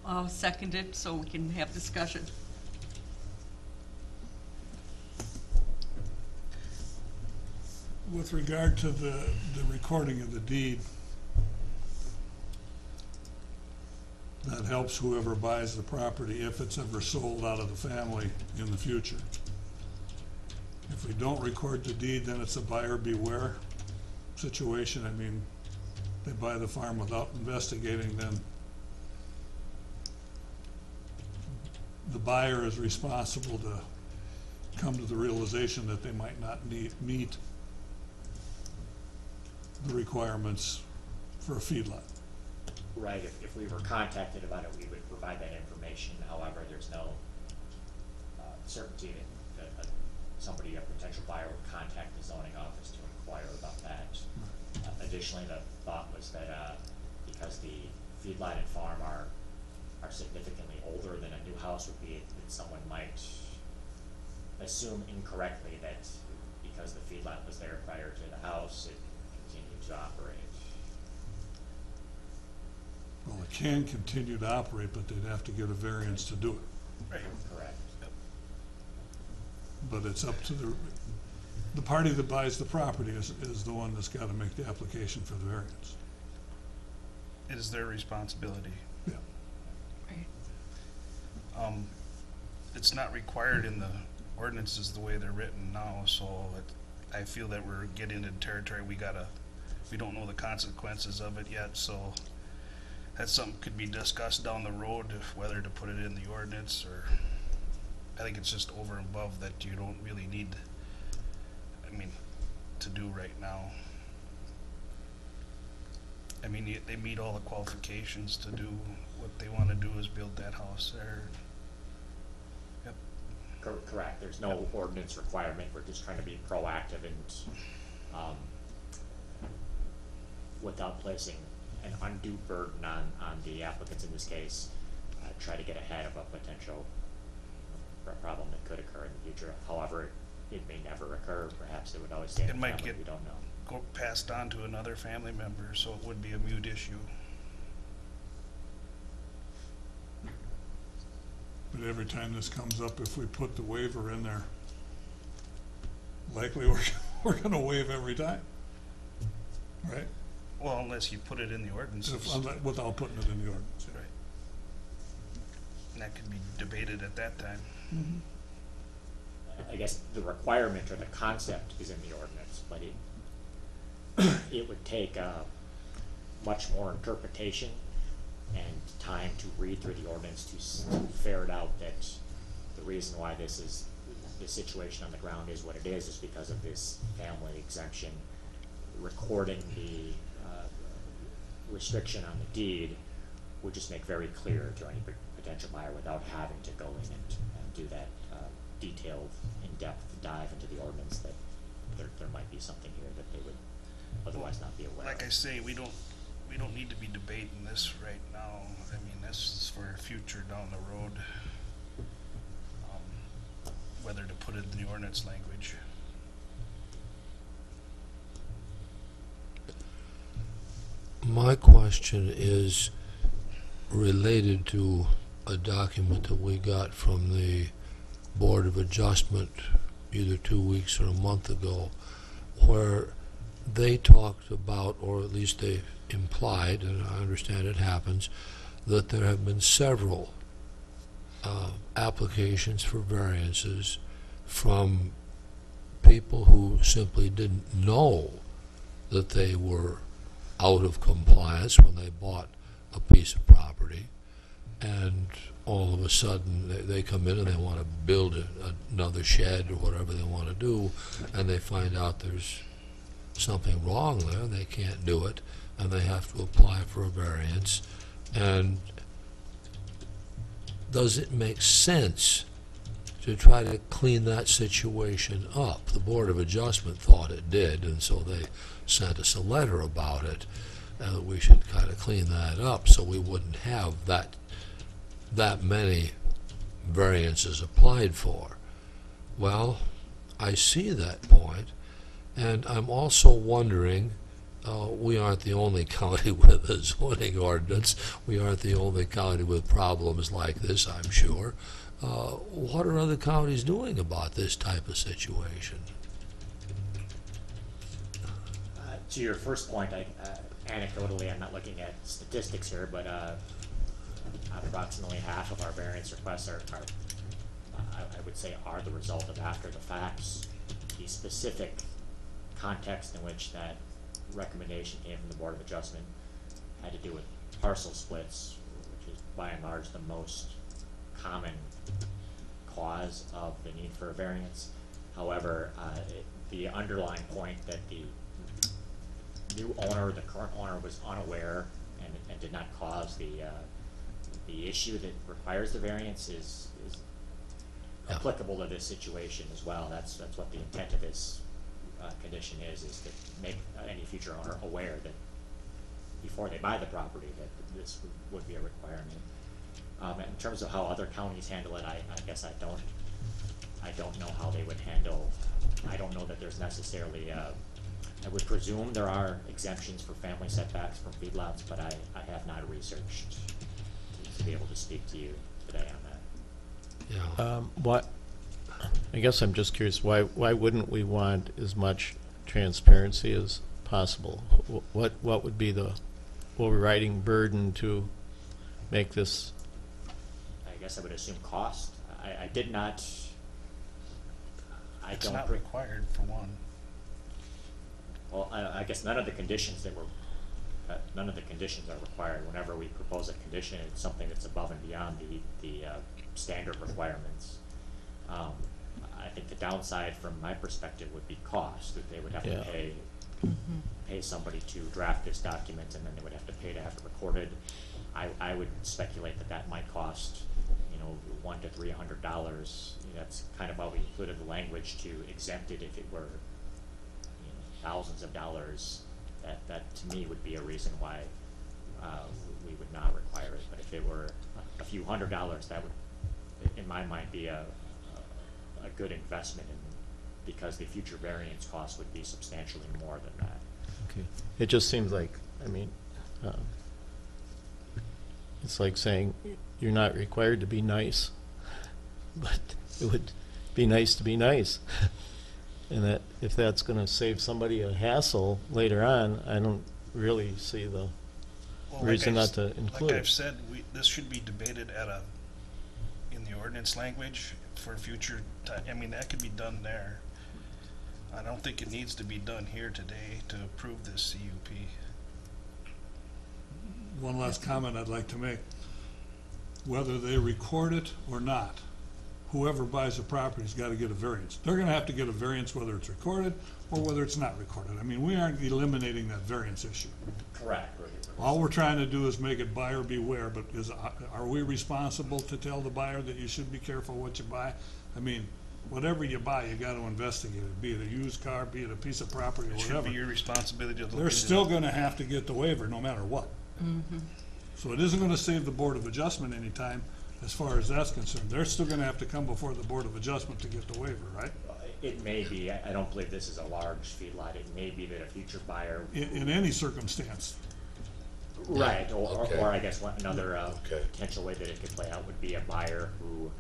I'll second it so we can have discussion. With regard to the recording of the deed, that helps whoever buys the property if it's ever sold out of the family in the future. If we don't record the deed, then it's a buyer beware situation. I mean, they buy the farm without investigating, then the buyer is responsible to come to the realization that they might not meet the requirements for a feedlot. Right, if we were contacted about it, we would provide that information. However, there's no certainty that somebody, a potential buyer, would contact the zoning office to inquire about that. Additionally, the thought was that because the feedlot and farm are significantly older than a new house would be, that someone might assume incorrectly that because the feedlot was there prior to the house, it continued to operate. Well, it can continue to operate, but they'd have to get a variance to do it. Right. Correct. But it's up to the party that buys the property is the one that's gotta make the application for the variance. It is their responsibility. Yeah. Right. It's not required in the ordinances the way they're written now, so I feel that we're getting into territory we don't know the consequences of it yet, so that's something could be discussed down the road, if whether to put it in the ordinance, or I think it's just over and above that you don't really need, to do right now. They meet all the qualifications to do what they wanna do, is build that house there. Yep. Correct, there's no ordinance requirement, we're just trying to be proactive and, without placing an undue burden on the applicants in this case, try to get ahead of a potential problem that could occur in the future. However, it may never occur, perhaps it would always stay in It the might family, get we don't know. go passed on to another family member, so it would be a moot issue. But every time this comes up, if we put the waiver in there, likely we're gonna waive every time, right? Well, unless you put it in the ordinances. Without putting it in the ordinance. Right. And that could be debated at that time. I guess the requirement or the concept is in the ordinance, but it would take much more interpretation and time to read through the ordinance to ferret out that the reason why the situation on the ground is what it is because of this family exemption. Recording the restriction on the deed would just make very clear to any potential buyer without having to go in and do that detailed, in-depth dive into the ordinance, that there might be something here that they would otherwise not be aware of. Like I say, we don't need to be debating this right now. This is for future down the road, whether to put it in the ordinance language. My question is related to a document that we got from the Board of Adjustment either 2 weeks or a month ago, where they talked about, or at least they implied, and I understand it happens, that there have been several applications for variances from people who simply didn't know that they were out of compliance when they bought a piece of property, and all of a sudden they come in and they want to build another shed or whatever they want to do, and they find out there's something wrong there and they can't do it, and they have to apply for a variance. And does it make sense to try to clean that situation up? The Board of Adjustment thought it did, and so they sent us a letter about it, that we should kind of clean that up so we wouldn't have that many variances applied for. Well, I see that point, and I'm also wondering, we aren't the only county with a zoning ordinance. We aren't the only county with problems like this, I'm sure. What are other counties doing about this type of situation? To your first point, anecdotally, I'm not looking at statistics here, but approximately half of our variance requests I would say, are the result of after the facts. The specific context in which that recommendation came from the Board of Adjustment had to do with parcel splits, which is by and large the most common cause of the need for a variance. However, the underlying point that the new owner, the current owner, was unaware and did not cause the issue that requires the variance is applicable to this situation as well. That's what the intent of this condition is to make any future owner aware that before they buy the property that this would be a requirement. In terms of how other counties handle it, I guess I don't know how they would handle. I don't know that there's necessarily I would presume there are exemptions for family setbacks from feedlots, but I have not researched to be able to speak to you today on that. Yeah. What, I guess I'm just curious, why wouldn't we want as much transparency as possible? What would be the overriding burden to make this? I guess I would assume cost. I did not. It's not required, for one. Well, I guess none of the conditions are required. Whenever we propose a condition, it's something that's above and beyond the standard requirements. I think the downside from my perspective would be cost, that they would have to pay somebody to draft this document, and then they would have to pay to have it recorded. I would speculate that might cost, $100 to $300. That's kind of why we included the language to exempt it if it were thousands of dollars. That to me would be a reason why we would not require it. But if it were a few $100, that would, in my mind, be a good investment, because the future variance cost would be substantially more than that. Okay. It just seems like, it's like saying you're not required to be nice, but it would be nice to be nice. And that if that's going to save somebody a hassle later on, I don't really see the reason not to include Like it. I've said, this should be debated in the ordinance language for future time. I mean, that could be done there. I don't think it needs to be done here today to approve this CUP. One last comment I'd like to make. Whether they record it or not, whoever buys the property's got to get a variance. They're going to have to get a variance whether it's recorded or whether it's not recorded. I mean, we aren't eliminating that variance issue. Correct. All we're trying to do is make it buyer beware, but are we responsible to tell the buyer that you should be careful what you buy? I mean, whatever you buy, you got to investigate it, be it a used car, be it a piece of property or It should whatever. be your responsibility to look They're into still it. going to have to get the waiver no matter what. So it isn't going to save the Board of Adjustment any time as far as that's concerned. They're still going to have to come before the Board of Adjustment to get the waiver, right? It may be. I don't believe this is a large feedlot. It may be that a future buyer. In any circumstance. Right, okay. or I guess another Okay. potential way that it could play out would be a buyer who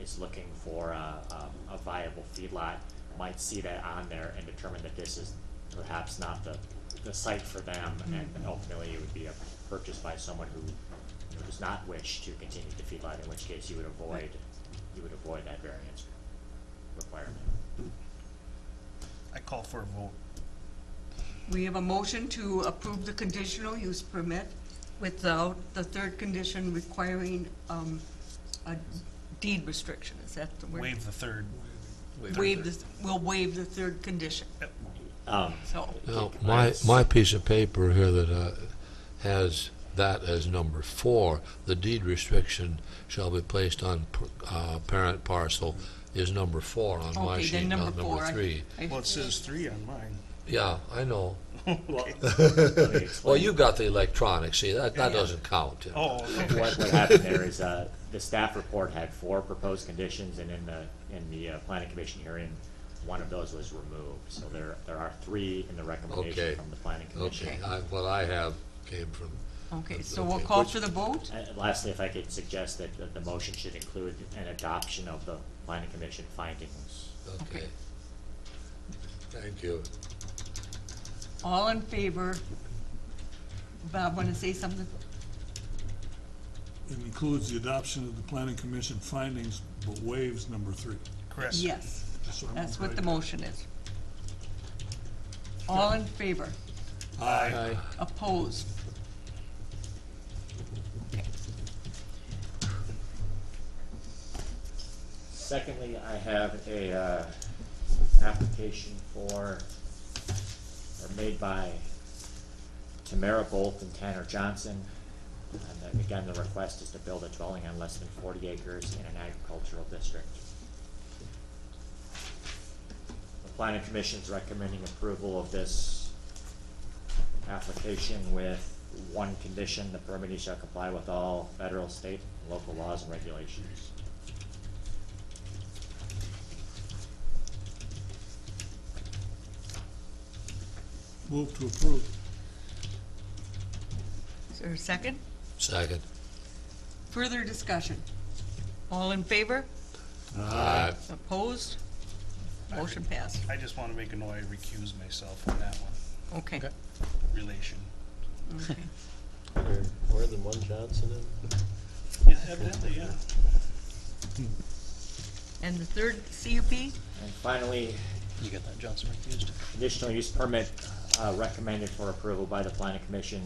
is looking for a viable feedlot, might see that on there and determine that this is perhaps not the site for them, and ultimately it would be a purchase by someone who does not wish to continue to feedlot, in which case you would avoid that variance requirement. I call for a vote. We have a motion to approve the conditional use permit without the third condition requiring a deed restriction. Is that the word? Waive the third. We'll waive the third condition. So, Now, my piece of paper here that has that as number 4, the deed restriction shall be placed on parent parcel, is number 4 on my okay, sheet, then not number number 4. 3. Well, it says 3 on mine. Yeah, I know. Well, let me explain. Well, you got the electronic, see, that doesn't count. Oh, okay. What happened there is, the staff report had 4 proposed conditions, and in the planning commission hearing, one of those was removed. So there are 3 in the recommendation Okay. from the planning commission. Okay, what I have came from, Okay, so we'll call for the vote. Lastly, if I could suggest that the motion should include an adoption of the planning commission findings. okay. Thank you. All in favor? Bob, want to say something? It includes the adoption of the planning commission findings, but waives number 3. Correct. Yes, Just so I'm that's what right. the motion is. All in favor? Aye. Opposed? Okay. Secondly, I have a application made by Tamara Bolt and Tanner Johnson. And then again, the request is to build a dwelling on less than 40 acres in an agricultural district. The planning commission is recommending approval of this application with one condition: the permittee shall comply with all federal, state, and local laws and regulations. Move to approve. Is there a second? Second. Further discussion? All in favor? Aye. Opposed? Motion passed. I just want to make a note, I recuse myself on that one. Okay. Relation. Okay. There more than one Johnson in? Yeah, evidently, yeah. And the third CUP? And finally, You got that, Johnson recused? conditional use permit recommended for approval by the planning commission.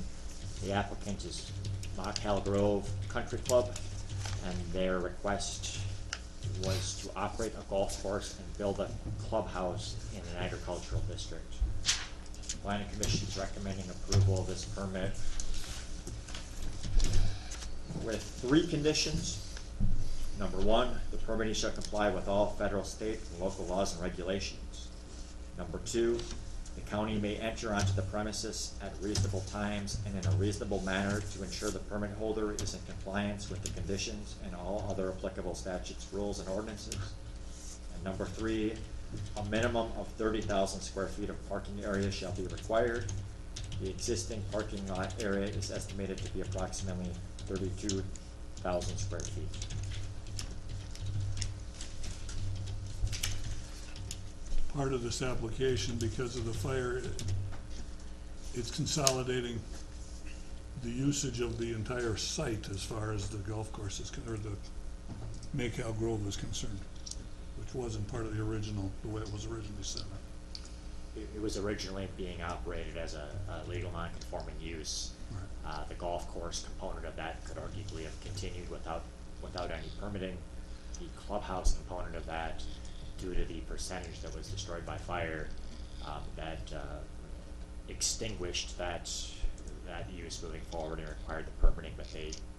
The applicant is Mock Hall Grove Country Club, and their request was to operate a golf course and build a clubhouse in an agricultural district. The planning commission is recommending approval of this permit with 3 conditions. Number 1, the permittee shall comply with all federal, state, and local laws and regulations. Number 2, the county may enter onto the premises at reasonable times and in a reasonable manner to ensure the permit holder is in compliance with the conditions and all other applicable statutes, rules, and ordinances. And number 3, a minimum of 30,000 square feet of parking area shall be required. The existing parking lot area is estimated to be approximately 32,000 square feet. Part of this application, because of the fire, it's consolidating the usage of the entire site as far as the golf course is, or the Maycow Grove is concerned, which wasn't part of the original, the way it was originally set up. It was originally being operated as a legal non-conforming use. The golf course component of that could arguably have continued without any permitting. The clubhouse component of that, due to the percentage that was destroyed by fire, that extinguished that use moving forward and required the permitting, but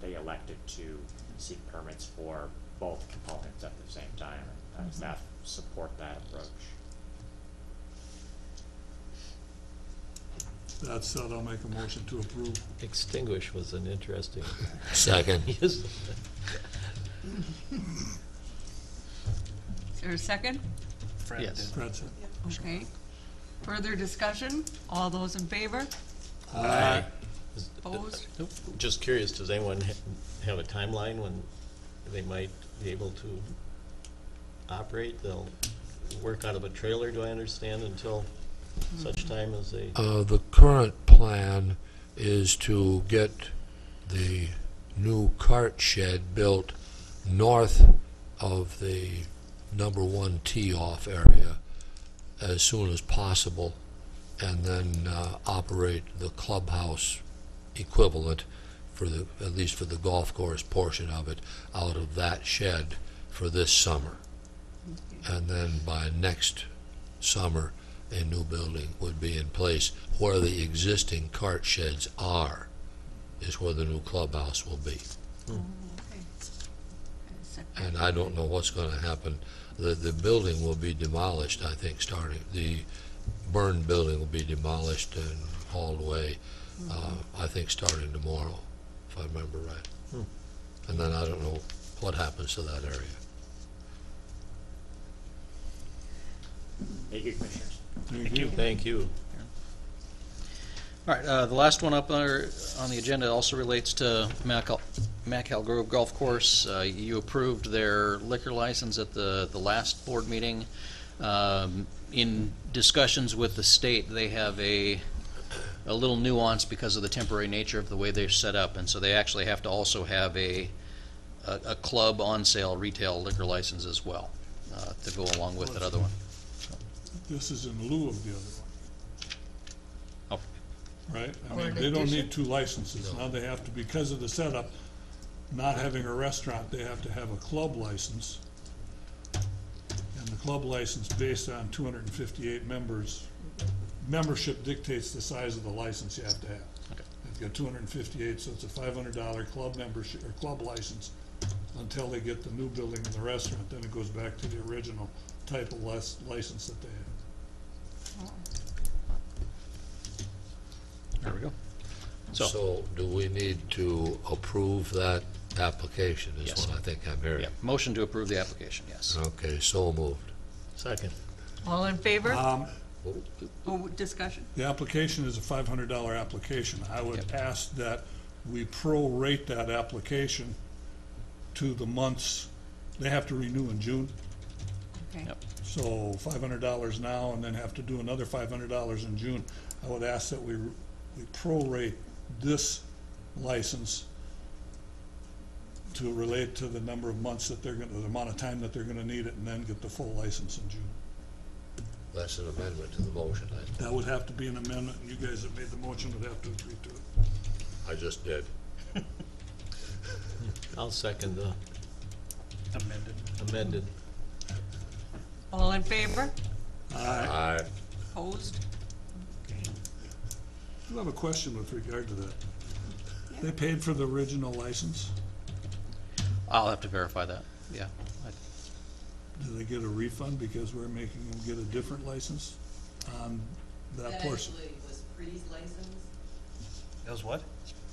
they elected to seek permits for both components at the same time, and staff support that approach. That said, I'll make a motion to approve. Extinguish was an interesting Second. use. Is there a second? Fred Yes. did. Fred said. Okay. Further discussion? All those in favor? Aye. Opposed? Just curious, does anyone have a timeline when they might be able to operate? They'll work out of a trailer, do I understand, until such time as they... The current plan is to get the new cart shed built north of the number 1 tee-off area as soon as possible, and then operate the clubhouse equivalent for the, at least for the golf course portion of it, out of that shed for this summer. And then by next summer, a new building would be in place where the existing cart sheds are, is where the new clubhouse will be. And I don't know what's going to happen. The building will be demolished, I think, starting, the burned building will be demolished and hauled away, I think, starting tomorrow, if I remember right. And then I don't know what happens to that area. Thank you, Commissioners. Thank you. Thank you. All right, the last one up on the agenda also relates to Mackhall Grove Golf Course. You approved their liquor license at the last board meeting. In discussions with the state, they have a little nuance because of the temporary nature of the way they're set up, and so they actually have to also have a club on sale retail liquor license as well to go along with that other one. This is in lieu of the other Oh. one, right? I Or mean, in they don't addition? need 2 licenses. Now they have to, because of the setup, not having a restaurant, they have to have a club license. And the club license, based on 258 members, membership dictates the size of the license you have to have. Okay. They've got 258, so it's a $500 club membership, or club license, until they get the new building and the restaurant. Then it goes back to the original type of license that they have. There we go. So, So do we need to approve that application, is Yes. what I think I'm hearing? yeah, motion to approve the application, yes. Okay, so moved. Second. All in favor? Oh, discussion? The application is a $500 application. I would ask that we prorate that application to the months, they have to renew in June. Okay. Yep. So $500 now and then have to do another $500 in June. I would ask that we prorate this license to relate to the number of months that they're gonna, the amount of time that they're gonna need it, and then get the full license in June. That's an amendment to the motion. That would have to be an amendment, and you guys that made the motion would have to agree to it. I just did. I'll second the amended. All in favor? Aye. Opposed? I do have a question with regard to that. They paid for the original license. I'll have to verify that, yeah. Do they get a refund because we're making them get a different license on that portion? actually was Pre's license, That was what?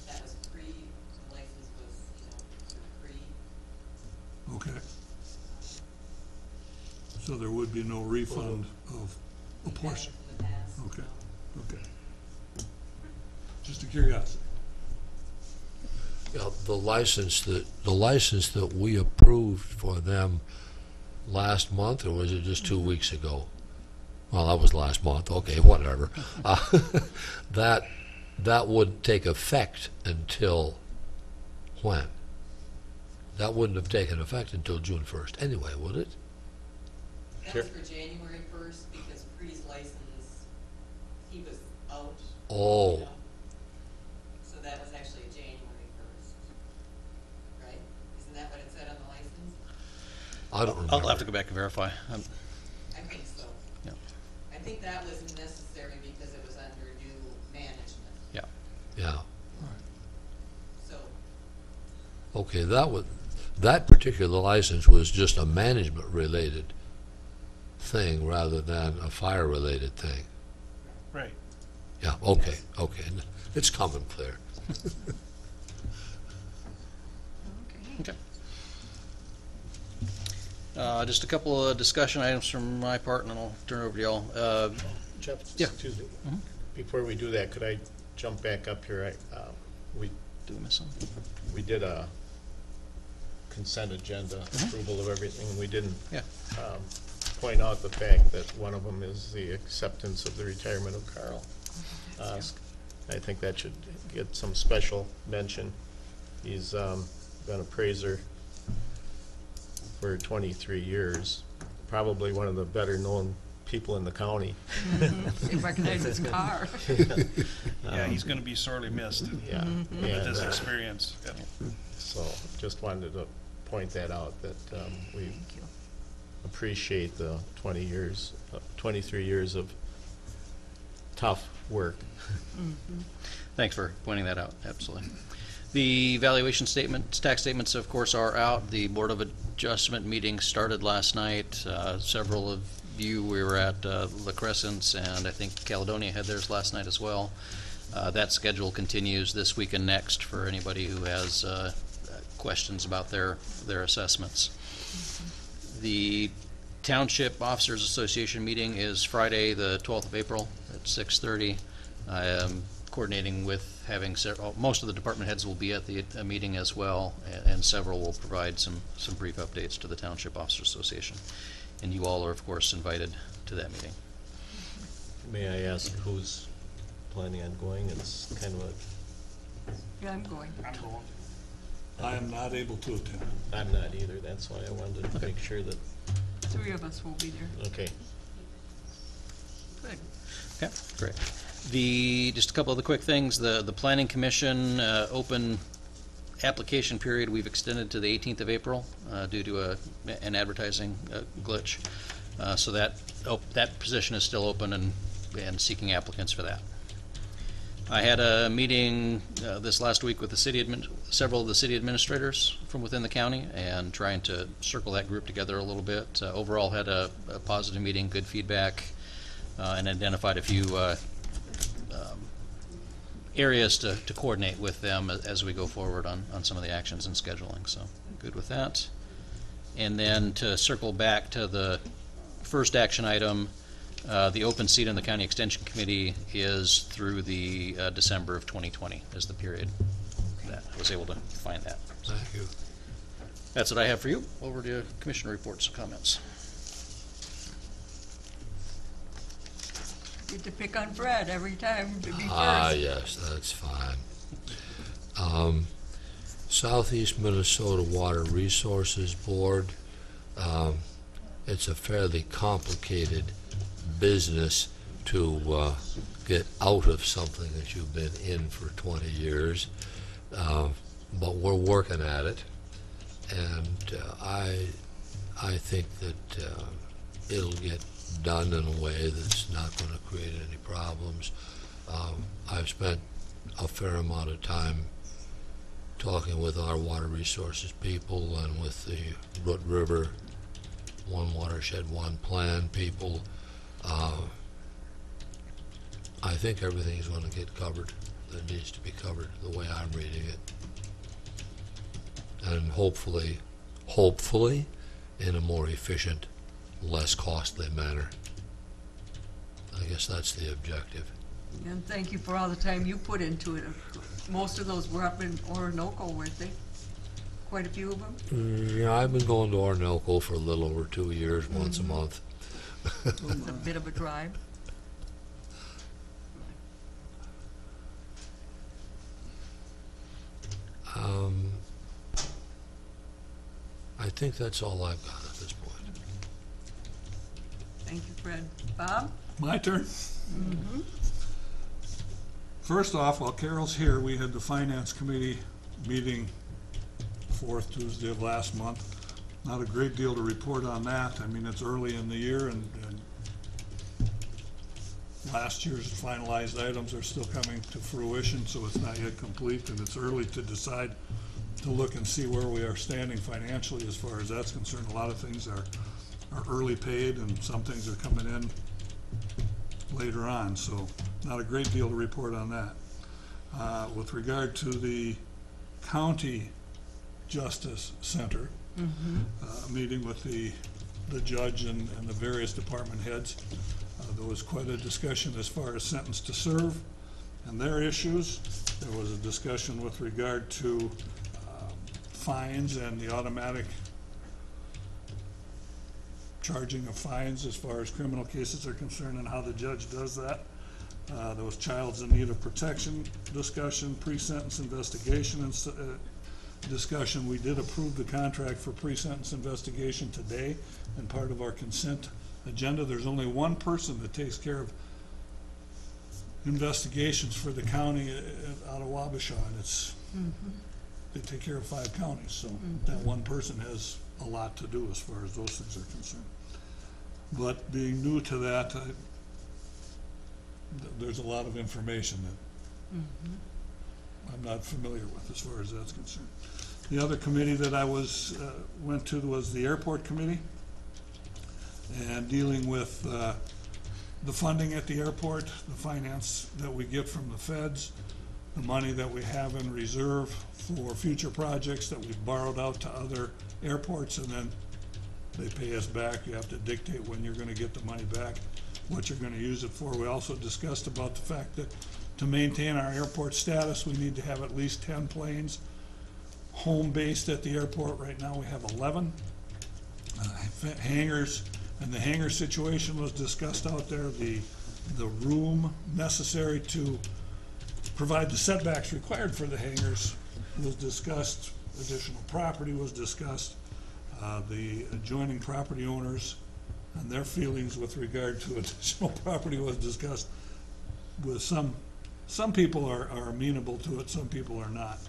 that was Pre, the license was, through Pre. Okay. So there would be no refund of a We had it portion? in the past. Okay, okay. Just a curiosity. Yeah, the license that we approved for them last month, or was it just 2 weeks ago? Well, that was last month, okay, whatever. That wouldn't take effect until when? That wouldn't have taken effect until June 1st anyway, would it? That was for January first, because Pre's license, he was out. Oh, you know. So that was actually January first, right? Isn't that what it said on the license? I don't remember. I'll have to go back and verify. I think so. Yeah. I think that was necessary because it was under new management, Yeah. Yeah, so. okay, that particular license was just a management-related thing rather than a fire-related thing. Right. Yeah, okay, okay, it's common clear. Okay. Just a couple of discussion items from my part, and then I'll turn it over to y'all. Jeff, Yeah. excuse me. Before we do that, could I jump back up here? Do we miss something? We did a consent agenda approval of everything, and we didn't Yeah. point out the fact that one of them is the acceptance of the retirement of Carl Osk. I think that should get some special mention. He's been a praiser for 23 years, probably one of the better-known people in the county. He recognizes his car. Yeah, he's gonna be sorely missed Yeah. with And, his experience. Yep. so just wanted to point that out, that we appreciate the 23 years of tough work. Thanks for pointing that out, absolutely. The valuation statements, tax statements, of course, are out. The Board of Adjustment meeting started last night. Several of you, we were at La Crescent's, and I think Caledonia had theirs last night as well. That schedule continues this week and next for anybody who has questions about their assessments. The Township Officers Association meeting is Friday, the 12th of April at 6:30. I am coordinating with having most of the department heads will be at the meeting as well, and several will provide some brief updates to the Township Officers Association. And you all are, of course, invited to that meeting. May I ask who's planning on going? It's kind of Yeah, I'm going. I'm going. I am not able to attend. I'm not either, that's why I wanted to make sure that, 3 of us will be there. okay. Good. Okay, great. Just a couple of the quick things. The Planning Commission open application period we've extended to the 18th of April due to an advertising glitch. So that position is still open and seeking applicants for that. I had a meeting this last week with several of the city administrators from within the county, and trying to circle that group together a little bit. Overall, had a positive meeting, good feedback, and identified a few areas to coordinate with them as we go forward on some of the actions and scheduling. So good with that. And then to circle back to the first action item, the open seat on the County Extension Committee is through the December of 2020 is the period that I was able to find that. So Thank you. that's what I have for you. Over to Commissioner reports and comments. Get to pick on Fred every time to be Ah, first. yes, that's fine. Southeast Minnesota Water Resources Board, it's a fairly complicated business to get out of something that you've been in for 20 years, but we're working at it, and I think that it'll get done in a way that's not going to create any problems. I've spent a fair amount of time talking with our water resources people and with the Root River One Watershed One Plan people. I think everything's going to get covered that needs to be covered the way I'm reading it. And hopefully in a more efficient, less costly manner. I guess that's the objective. And thank you for all the time you put into it. Most of those were up in Orinoco, weren't they? Quite a few of them? Yeah, I've been going to Orinoco for a little over 2 years, once a month. It's a bit of a drive. I think that's all I've got at this point. Thank you, Fred. Bob? My turn? First off, while Carol's here, we had the Finance Committee meeting fourth Tuesday of last month. Not a great deal to report on that. I mean, it's early in the year, and last year's finalized items are still coming to fruition, so it's not yet complete, and it's early to decide, to look and see where we are standing financially as far as that's concerned. A lot of things are early paid, and some things are coming in later on, so not a great deal to report on that. With regard to the County Justice Center, meeting with the judge and the various department heads, there was quite a discussion as far as sentence to serve and their issues. There was a discussion with regard to fines and the automatic charging of fines as far as criminal cases are concerned and how the judge does that. There was child's in need of protection discussion, pre-sentence investigation and discussion, we did approve the contract for pre-sentence investigation today, and part of our consent agenda. There's only one person that takes care of investigations for the county out of Wabasha, and it's, they take care of 5 counties, so that one person has a lot to do as far as those things are concerned. But being new to that, there's a lot of information that I'm not familiar with as far as that's concerned. The other committee that I went to was the airport committee, and dealing with the funding at the airport, the finance that we get from the feds, the money that we have in reserve for future projects that we've borrowed out to other airports, and then they pay us back. You have to dictate when you're gonna get the money back, what you're gonna use it for. We also discussed about the fact that to maintain our airport status, we need to have at least 10 planes home-based at the airport. Right now, we have 11. Hangars, and the hangar situation was discussed out there. The room necessary to provide the setbacks required for the hangars was discussed. Additional property was discussed. The adjoining property owners and their feelings with regard to additional property was discussed. With some people are amenable to it, some people are not.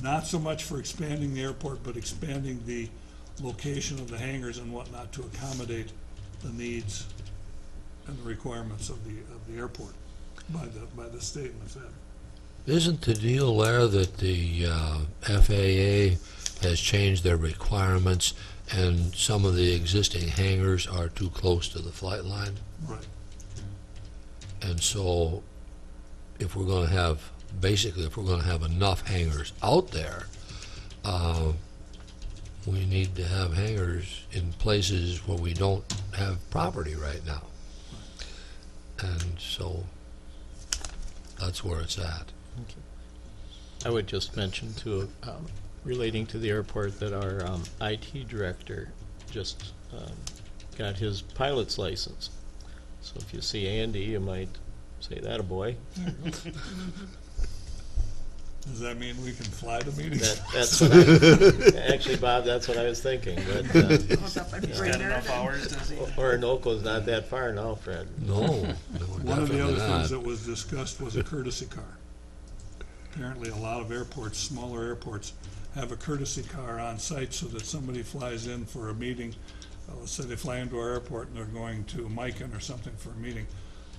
Not so much for expanding the airport, but expanding the location of the hangars and whatnot to accommodate the needs and the requirements of the airport by the state and the fed. Isn't the deal there that the FAA has changed their requirements and some of the existing hangars are too close to the flight line? Right. And so if we're going to have, basically, if we're going to have enough hangars out there, we need to have hangars in places where we don't have property right now. And so that's where it's at. I would just mention too, relating to the airport, that our IT director just got his pilot's license. So if you see Andy, you might say, "That a boy." Does that mean we can fly to meetings? That's what I, actually, Bob, that's what I was thinking. But Goes up and He's bring got her. enough hours, does he? Orinoco's not that far now, Fred. No, One of the other definitely things not. that was discussed was a courtesy car. Apparently, a lot of airports, smaller airports, have a courtesy car on site so that somebody flies in for a meeting. Let's say they fly into our airport and they're going to Mikan or something for a meeting.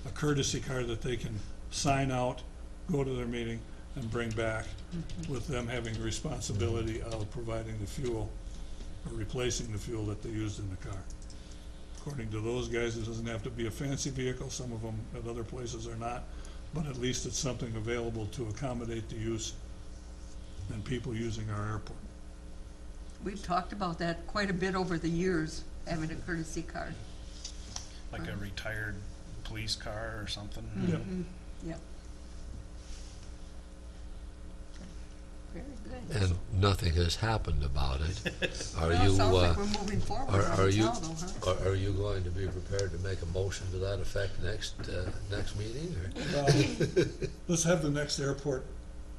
A courtesy car that they can sign out, go to their meeting, and bring back, with them having the responsibility of providing the fuel or replacing the fuel that they used in the car. According to those guys, it doesn't have to be a fancy vehicle. Some of them at other places are not, but at least it's something available to accommodate the use and people using our airport. We've talked about that quite a bit over the years, having a courtesy car. Like a retired police car or something? Yep. Yep. Very good. And nothing has happened about it. Are Well, you, sounds like we're moving forward on are it you, now, though, huh? are you going to be prepared to make a motion to that effect next meeting? Or? Let's have the next airport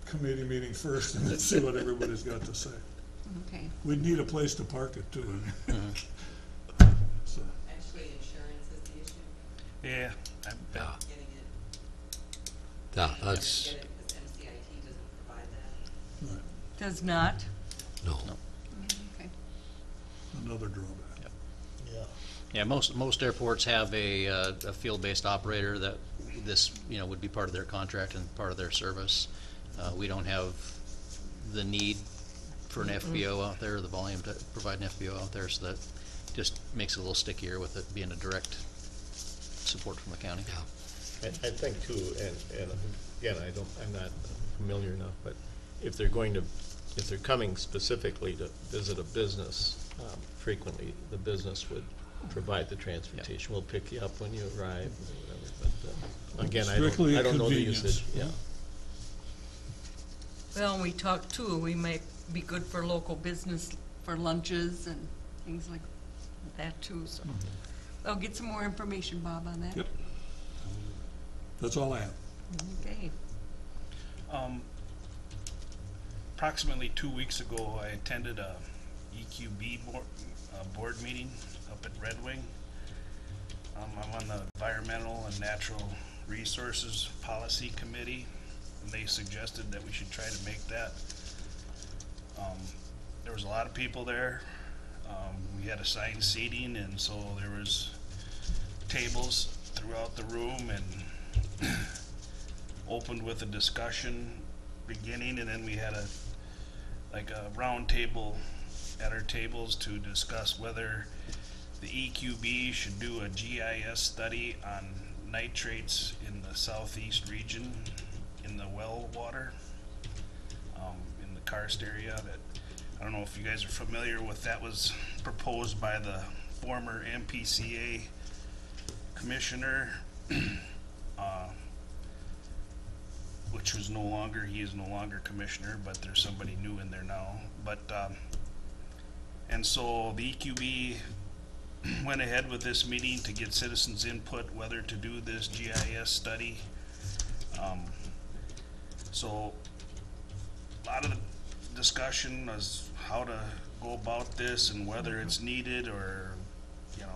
committee meeting first and let's see what everybody's got to say. Okay. We'd need a place to park it too. So, Actually, insurance is the issue, Yeah, I bet. Yeah, getting it. yeah, that's, Get it, because MCIT doesn't provide that. right, Does not? no. Okay. another drawback. Yeah, most airports have a field-based operator that this, would be part of their contract and part of their service. We don't have the need for an FBO out there, the volume to provide an FBO out there, so that just makes it a little stickier with it being a direct support from the county. Yeah. I think too, and again, I'm not familiar enough, but if they're coming specifically to visit a business, frequently, the business would provide the transportation. We'll pick you up when you arrive or whatever, but, again, Strictly I don't know the convenience. usage, yeah. Well, we talked too, we might be good for local business, For lunches and things like that too, so. I'll get some more information, Bob, on that. Yep. That's all I have. Okay. approximately 2 weeks ago, I attended a EQB board meeting up at Red Wing. I'm on the Environmental and Natural Resources Policy Committee, and they suggested that we should try to make that. There was a lot of people there. We had assigned seating, and so there was tables throughout the room, and opened with a discussion beginning, and then we had a round table at our tables to discuss whether the EQB should do a GIS study on nitrates in the southeast region in the well water, in the karst area. That, I don't know if you guys are familiar with, that was proposed by the former MPCA commissioner, which was no longer, he is no longer commissioner, but there's somebody new in there now. But and so the EQB went ahead with this meeting to get citizens' input whether to do this GIS study. So a lot of the discussion was how to go about this and whether it's needed, or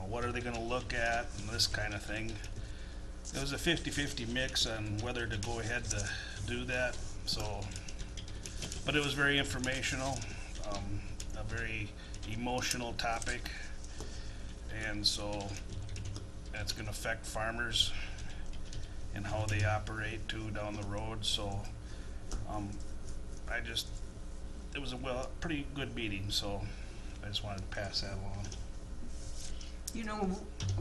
what are they going to look at and this kind of thing. It was a 50-50 mix on whether to go ahead to do that. So, but it was very informational, a very emotional topic, and so that's going to affect farmers and how they operate too down the road. So, it was a pretty good meeting. So, I just wanted to pass that along. You know,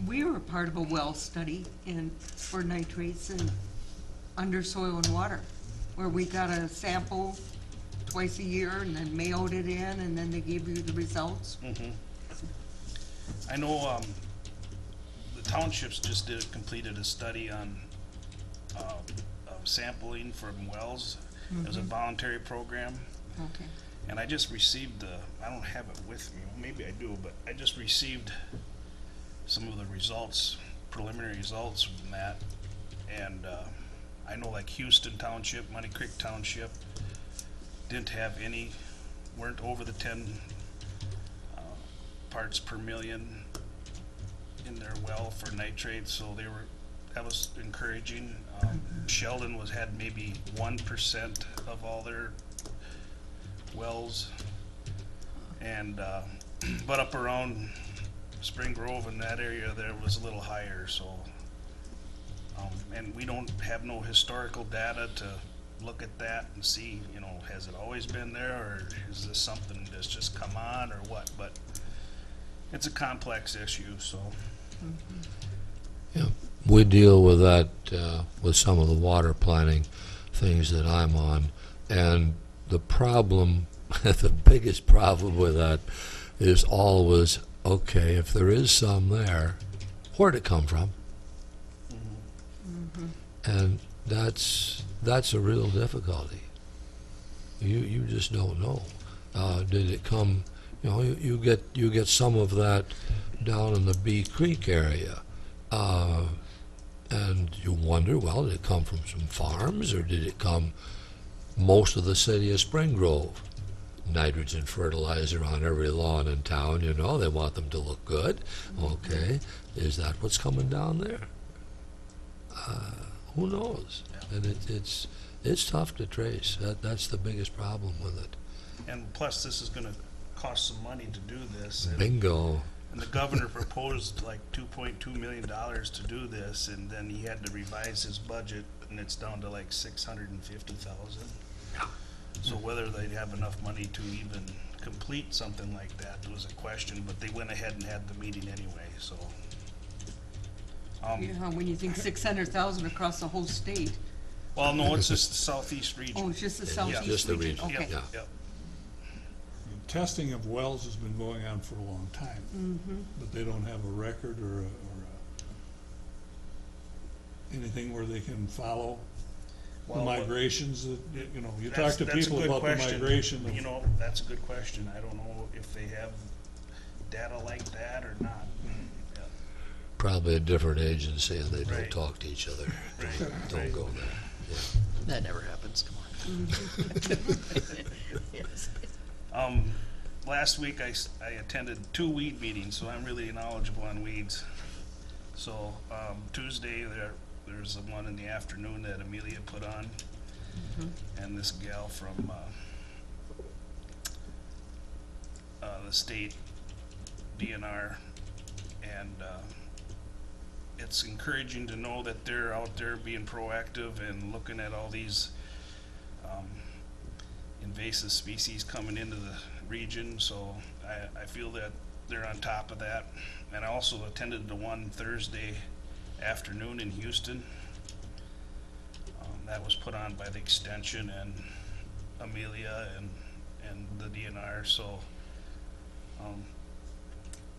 we were a part of a well study for nitrates in under soil and water, where we got a sample twice a year and then mailed it in, and then they gave you the results. Mm-hmm. I know the townships just completed a study on sampling from wells. It was a voluntary program. Okay. And I just received I don't have it with me, maybe I do, but I just received some of the results, preliminary results from that. And I know like Houston Township, Money Creek Township didn't have any, weren't over the 10 parts per million in their well for nitrates, so that was encouraging. Sheldon had maybe 1% of all their wells, and but up around Spring Grove in that area there was a little higher. So and we don't have no historical data to look at that and see, has it always been there, or is this something that's just come on, or what? But it's a complex issue, so. Yeah, we deal with that with some of the water planning things that I'm on, and the problem, the biggest problem with that is always, okay, if there is some there, where'd it come from? And that's a real difficulty. You just don't know. Did it come? You get some of that down in the Bee Creek area, and you wonder, well, did it come from some farms, or did it come most of the city of Spring Grove? Nitrogen fertilizer on every lawn in town, they want them to look good. Okay, is that what's coming down there? Who knows? And it's tough to trace. That's the biggest problem with it. And plus, this is going to cost some money to do this. Bingo. And the governor proposed like $2.2 million to do this, and then he had to revise his budget, and it's down to like $650,000. So whether they'd have enough money to even complete something like that was a question, but they went ahead and had the meeting anyway, so. Yeah, when you think 600,000 across the whole state. Well, no, it's just the southeast region. Oh, it's just the Yeah, southeast just the region, region, okay. yeah. Yep. Testing of wells has been going on for a long time, but they don't have a record or anything where they can follow the Well, migrations that, you talk That's- to that's a people good about the question. migration of. That's a good question. I don't know if they have data like that or not. Yeah. Probably a different agency, and they don't Right. talk to each other. Right, Don't right. go there. Yeah. That never happens, come on. Yes. Last week I attended 2 weed meetings, so I'm really knowledgeable on weeds. So, Tuesday there's one in the afternoon that Amelia put on, and this gal from, the state DNR, and, it's encouraging to know that they're out there being proactive and looking at all these, invasive species coming into the region, so I feel that they're on top of that. And I also attended the one Thursday afternoon in Houston. That was put on by the Extension and Amelia and the DNR, so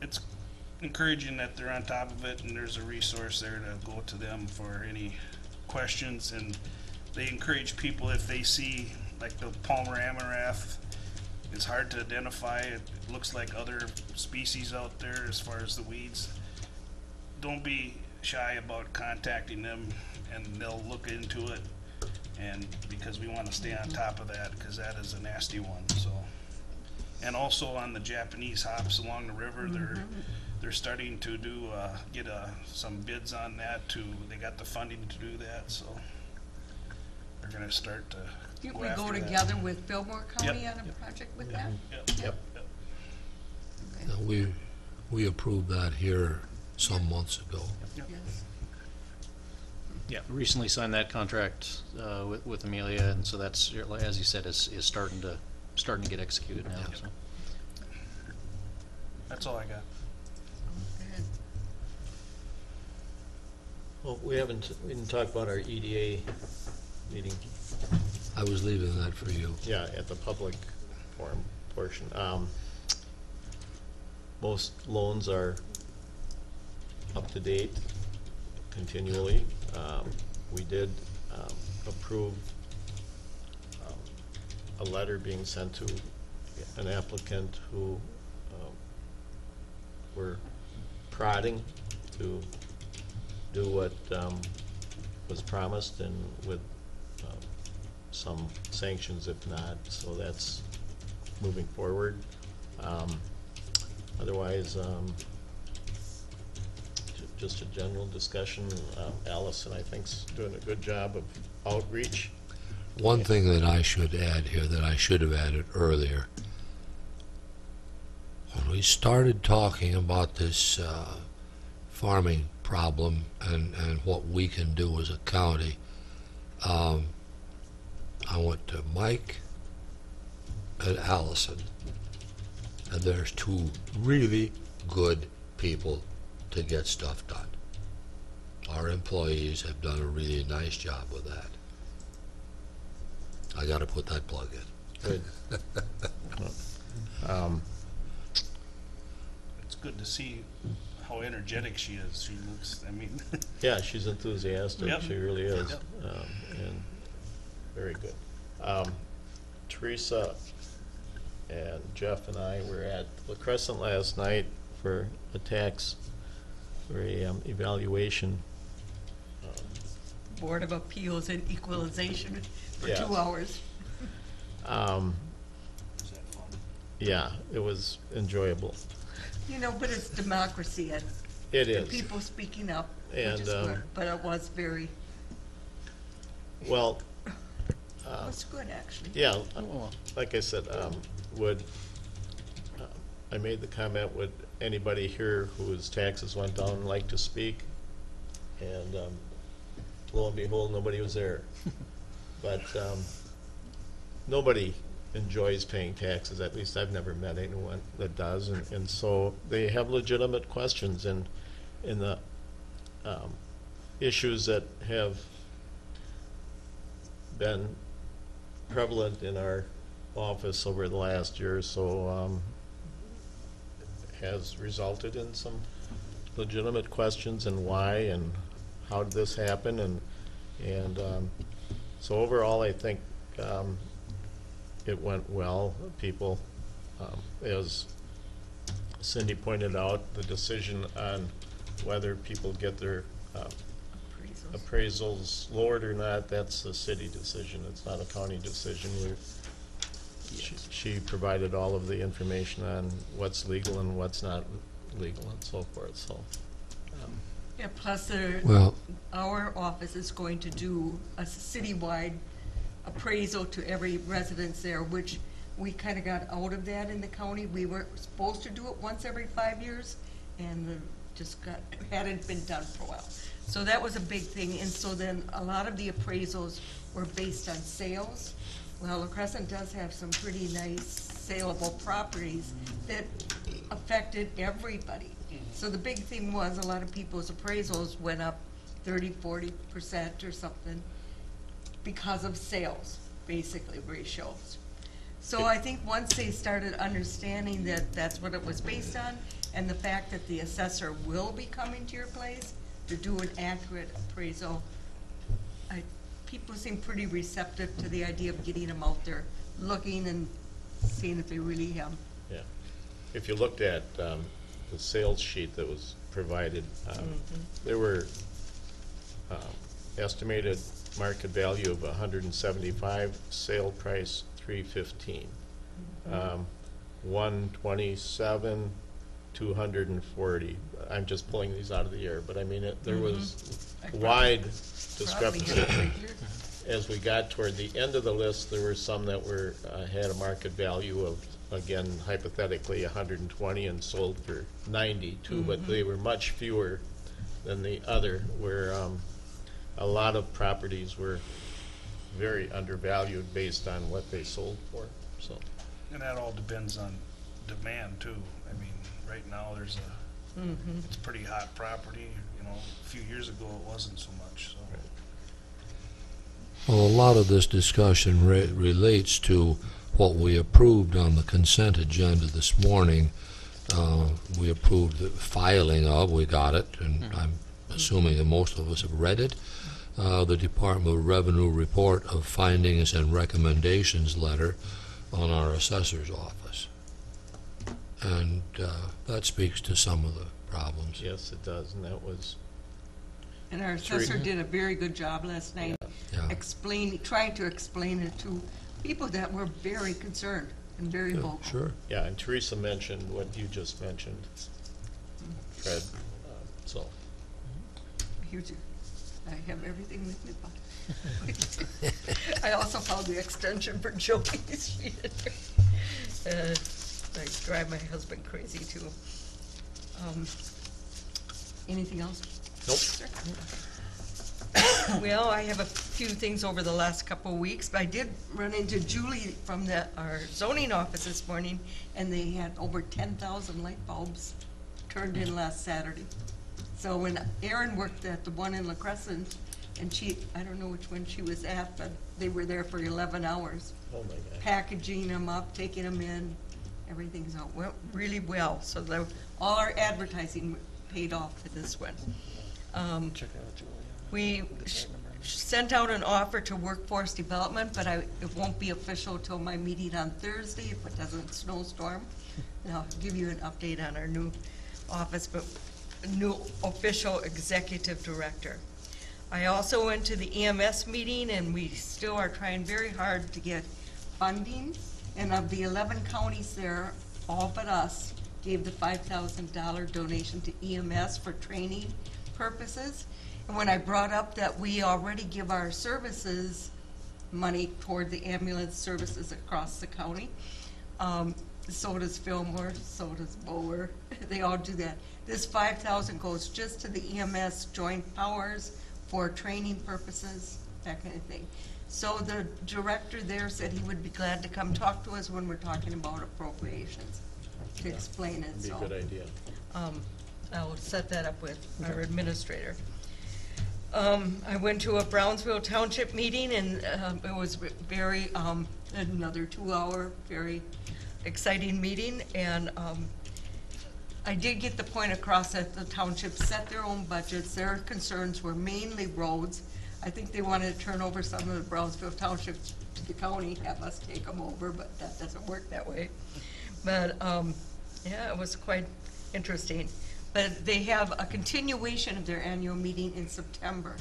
it's encouraging that they're on top of it, and there's a resource there to go to them for any questions. And they encourage people, if they see like the Palmer amaranth, it's hard to identify. It looks like other species out there as far as the weeds. Don't be shy about contacting them, and they'll look into it. And because we want to stay on top of that, because that is a nasty one. So, and also on the Japanese hops along the river, they're starting to do get some bids on that too. They got the funding to do that, so they're going to start to. Didn't we go together with Fillmore County on a project with that? Yep. Okay. We approved that here some months ago. Yes. Yeah, recently signed that contract with Amelia, and so that's, as you said, is starting to get executed now. So. That's all I got. Good. Well, we didn't talk about our EDA meeting. I was leaving that for you. Yeah, at the public forum portion. Most loans are up to date continually. We did approve a letter being sent to an applicant who we're prodding to do what was promised, and with some sanctions if not, so that's moving forward. Otherwise, just a general discussion. Allison, I think, is doing a good job of outreach. One thing that I should add here that I should have added earlier, when we started talking about this farming problem and what we can do as a county, I went to Mike and Allison, and there's 2 really good people to get stuff done. Our employees have done a really nice job with that. I got to put that plug in. Good. It's good to see how energetic she is. She looks, I mean. Yeah, she's enthusiastic. Yep. She really is. Yep. And very good. Teresa and Jeff and I were at La Crescent last night for a evaluation. Board of Appeals and Equalization for Yeah. 2 hours. Yeah, it was enjoyable. You know, but it's democracy and It the is. people speaking up, And, which is good. But it was very, Well, it was good, actually. yeah, like I said, I made the comment, would anybody here whose taxes went down like to speak? And lo and behold, nobody was there. But nobody enjoys paying taxes, at least I've never met anyone that does, and so they have legitimate questions, and in the issues that have been prevalent in our office over the last year or so has resulted in some legitimate questions, and why, and how did this happen, and so overall I think it went well. People, as Cindy pointed out, the decision on whether people get their appraisals lowered or not, that's a city decision. It's not a county decision. She provided all of the information on what's legal and what's not legal and so forth, so. Yeah, plus Well, our office is going to do a citywide appraisal to every residence there, which we kind of got out of that in the county. We were supposed to do it once every 5 years, and hadn't been done for a while. So that was a big thing, and so then a lot of the appraisals were based on sales. Well, La Crescent does have some pretty nice saleable properties that affected everybody. So the big thing was a lot of people's appraisals went up 30–40% or something because of sales, basically, ratios. So I think once they started understanding that that's what it was based on, and the fact that the assessor will be coming to your place to do an accurate appraisal, people seem pretty receptive to the idea of getting them out there, looking and seeing if they really have. Yeah. If you looked at the sales sheet that was provided, there were estimated market value of 175, sale price 315, 127, 240. I'm just pulling these out of the air, but I mean, there was wide discrepancy. As we got toward the end of the list, there were some that were had a market value of, again, hypothetically 120 and sold for 92, but they were much fewer than the other, where a lot of properties were very undervalued based on what they sold for. So, And that all depends on demand too. I mean, right now there's it's a pretty hot property. You know, a few years ago it wasn't so much. So. well, a lot of this discussion relates to what we approved on the consent agenda this morning. We approved the filing of, we got it, and I'm assuming that most of us have read it, the Department of Revenue report of findings and recommendations letter on our assessor's office. And that speaks to some of the problems. yes, it does, and that was And our assessor did a very good job last night Yeah. trying to explain it to people that were very concerned and very Yeah, vocal. sure. Yeah, and Teresa mentioned what you just mentioned, Fred, so. Here's I have everything with me, but I also found the extension for Joey's sheet. I drive my husband crazy too. Anything else? Nope. Sir? Well, I have a few things over the last couple of weeks, but I did run into Julie from our zoning office this morning, and they had over 10,000 light bulbs turned in last Saturday. So when Erin worked at the one in La Crescent, and I don't know which one she was at, but they were there for 11 hours, Oh, my God. packaging them up, taking them in, everything's out really well. So all our advertising paid off for this one. We sent out an offer to Workforce Development, but it won't be official till my meeting on Thursday if it doesn't snowstorm. And I'll give you an update on our new office, but new official executive director. I also went to the EMS meeting, and we still are trying very hard to get funding. And of the 11 counties there, all but us gave the $5,000 donation to EMS for training purposes. And when I brought up that we already give our services money toward the ambulance services across the county, so does Fillmore, so does Bower, they all do that. This $5,000 goes just to the EMS joint powers for training purposes, that kind of thing. So the director there said he would be glad to come talk to us when we're talking about appropriations, to explain it, Be a so. good idea. I'll set that up with our administrator. I went to a Brownsville Township meeting, and it was very, another 2-hour, very exciting meeting, and I did get the point across that the township set their own budgets. Their concerns were mainly roads. I think they wanted to turn over some of the Brownsville Township to the county, have us take them over, but that doesn't work that way. But, yeah, it was quite interesting. But they have a continuation of their annual meeting in September.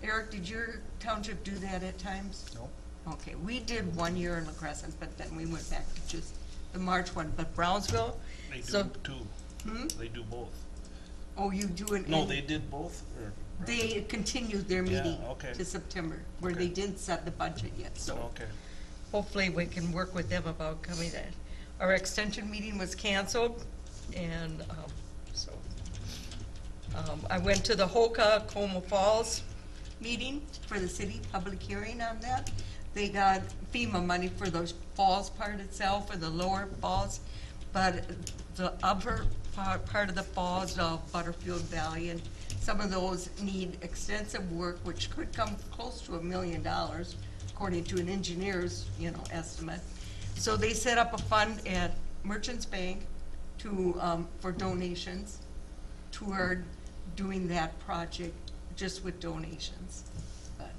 Eric, did your township do that at times? Nope. Okay, we did 1 year in La Crescent, but then we went back to just the March one, but Brownsville, They so, do two. They do both. oh, you do an. No, they did both, or? They continued their Yeah, meeting okay. to September, where Okay. they didn't set the budget yet, so Okay. hopefully we can work with them about coming in. Our extension meeting was canceled, and, I went to the Hoka Como Falls meeting for the city, public hearing on that. They got FEMA money for the falls part itself, for the lower falls, but the upper part of the falls, Butterfield Valley, and some of those need extensive work, which could come close to $1 million, according to an engineer's, estimate. So they set up a fund at Merchants Bank to, for donations, toward doing that project just with donations. But-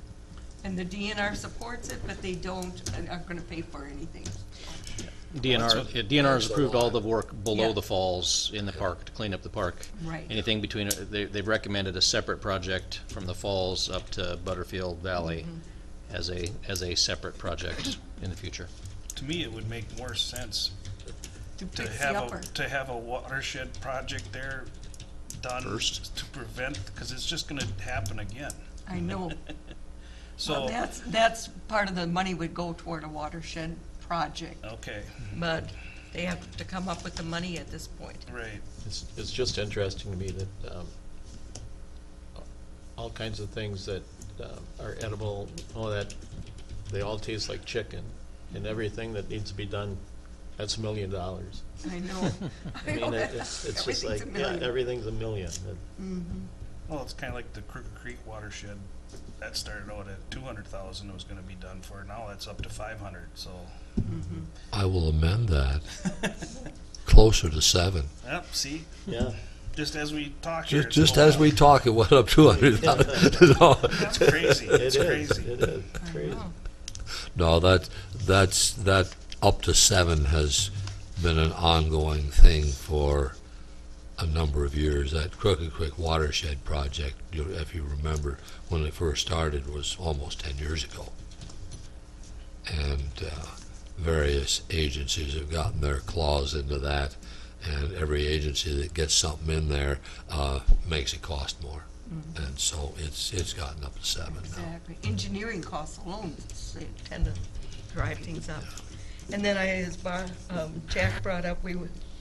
And the DNR supports it, but they aren't gonna pay for anything. DNR has approved all the work below Yeah. the falls in the park to clean up the park. Right. Anything between, they've recommended a separate project from the falls up to Butterfield Valley as a separate project in the future. To me, it would make more sense To to fix the have upper. to have a watershed project there done First. to prevent, because it's just gonna happen again. I know. Well, So, that's part of the money would go toward a watershed project, okay, but they have to come up with the money at this point. right. It's just interesting to me that all kinds of things that are edible, that they all taste like chicken, and everything that needs to be done, that's $1 million. I know. I mean, it's just like, Everything's a yeah, million. everything's $1 million. Well, it's kinda like the Crooked Creek watershed. That started out at 200,000 it was gonna be done for. Now it's up to 500, so. I will amend that. Closer to 7. Yep, see, Yeah. just as we talk here. it's Just going as up. we talk, it went up 200,000. No. That's crazy, It it's is, crazy. it is, crazy. No, that up to 7 has been an ongoing thing for a number of years. That Crooked Creek watershed project, if you remember, when it first started, was almost 10 years ago. And various agencies have gotten their claws into that, and every agency that gets something in there makes it cost more. And so it's gotten up to 7 now. Exactly. Engineering costs alone, They tend to drive things up. And then as Jack brought up,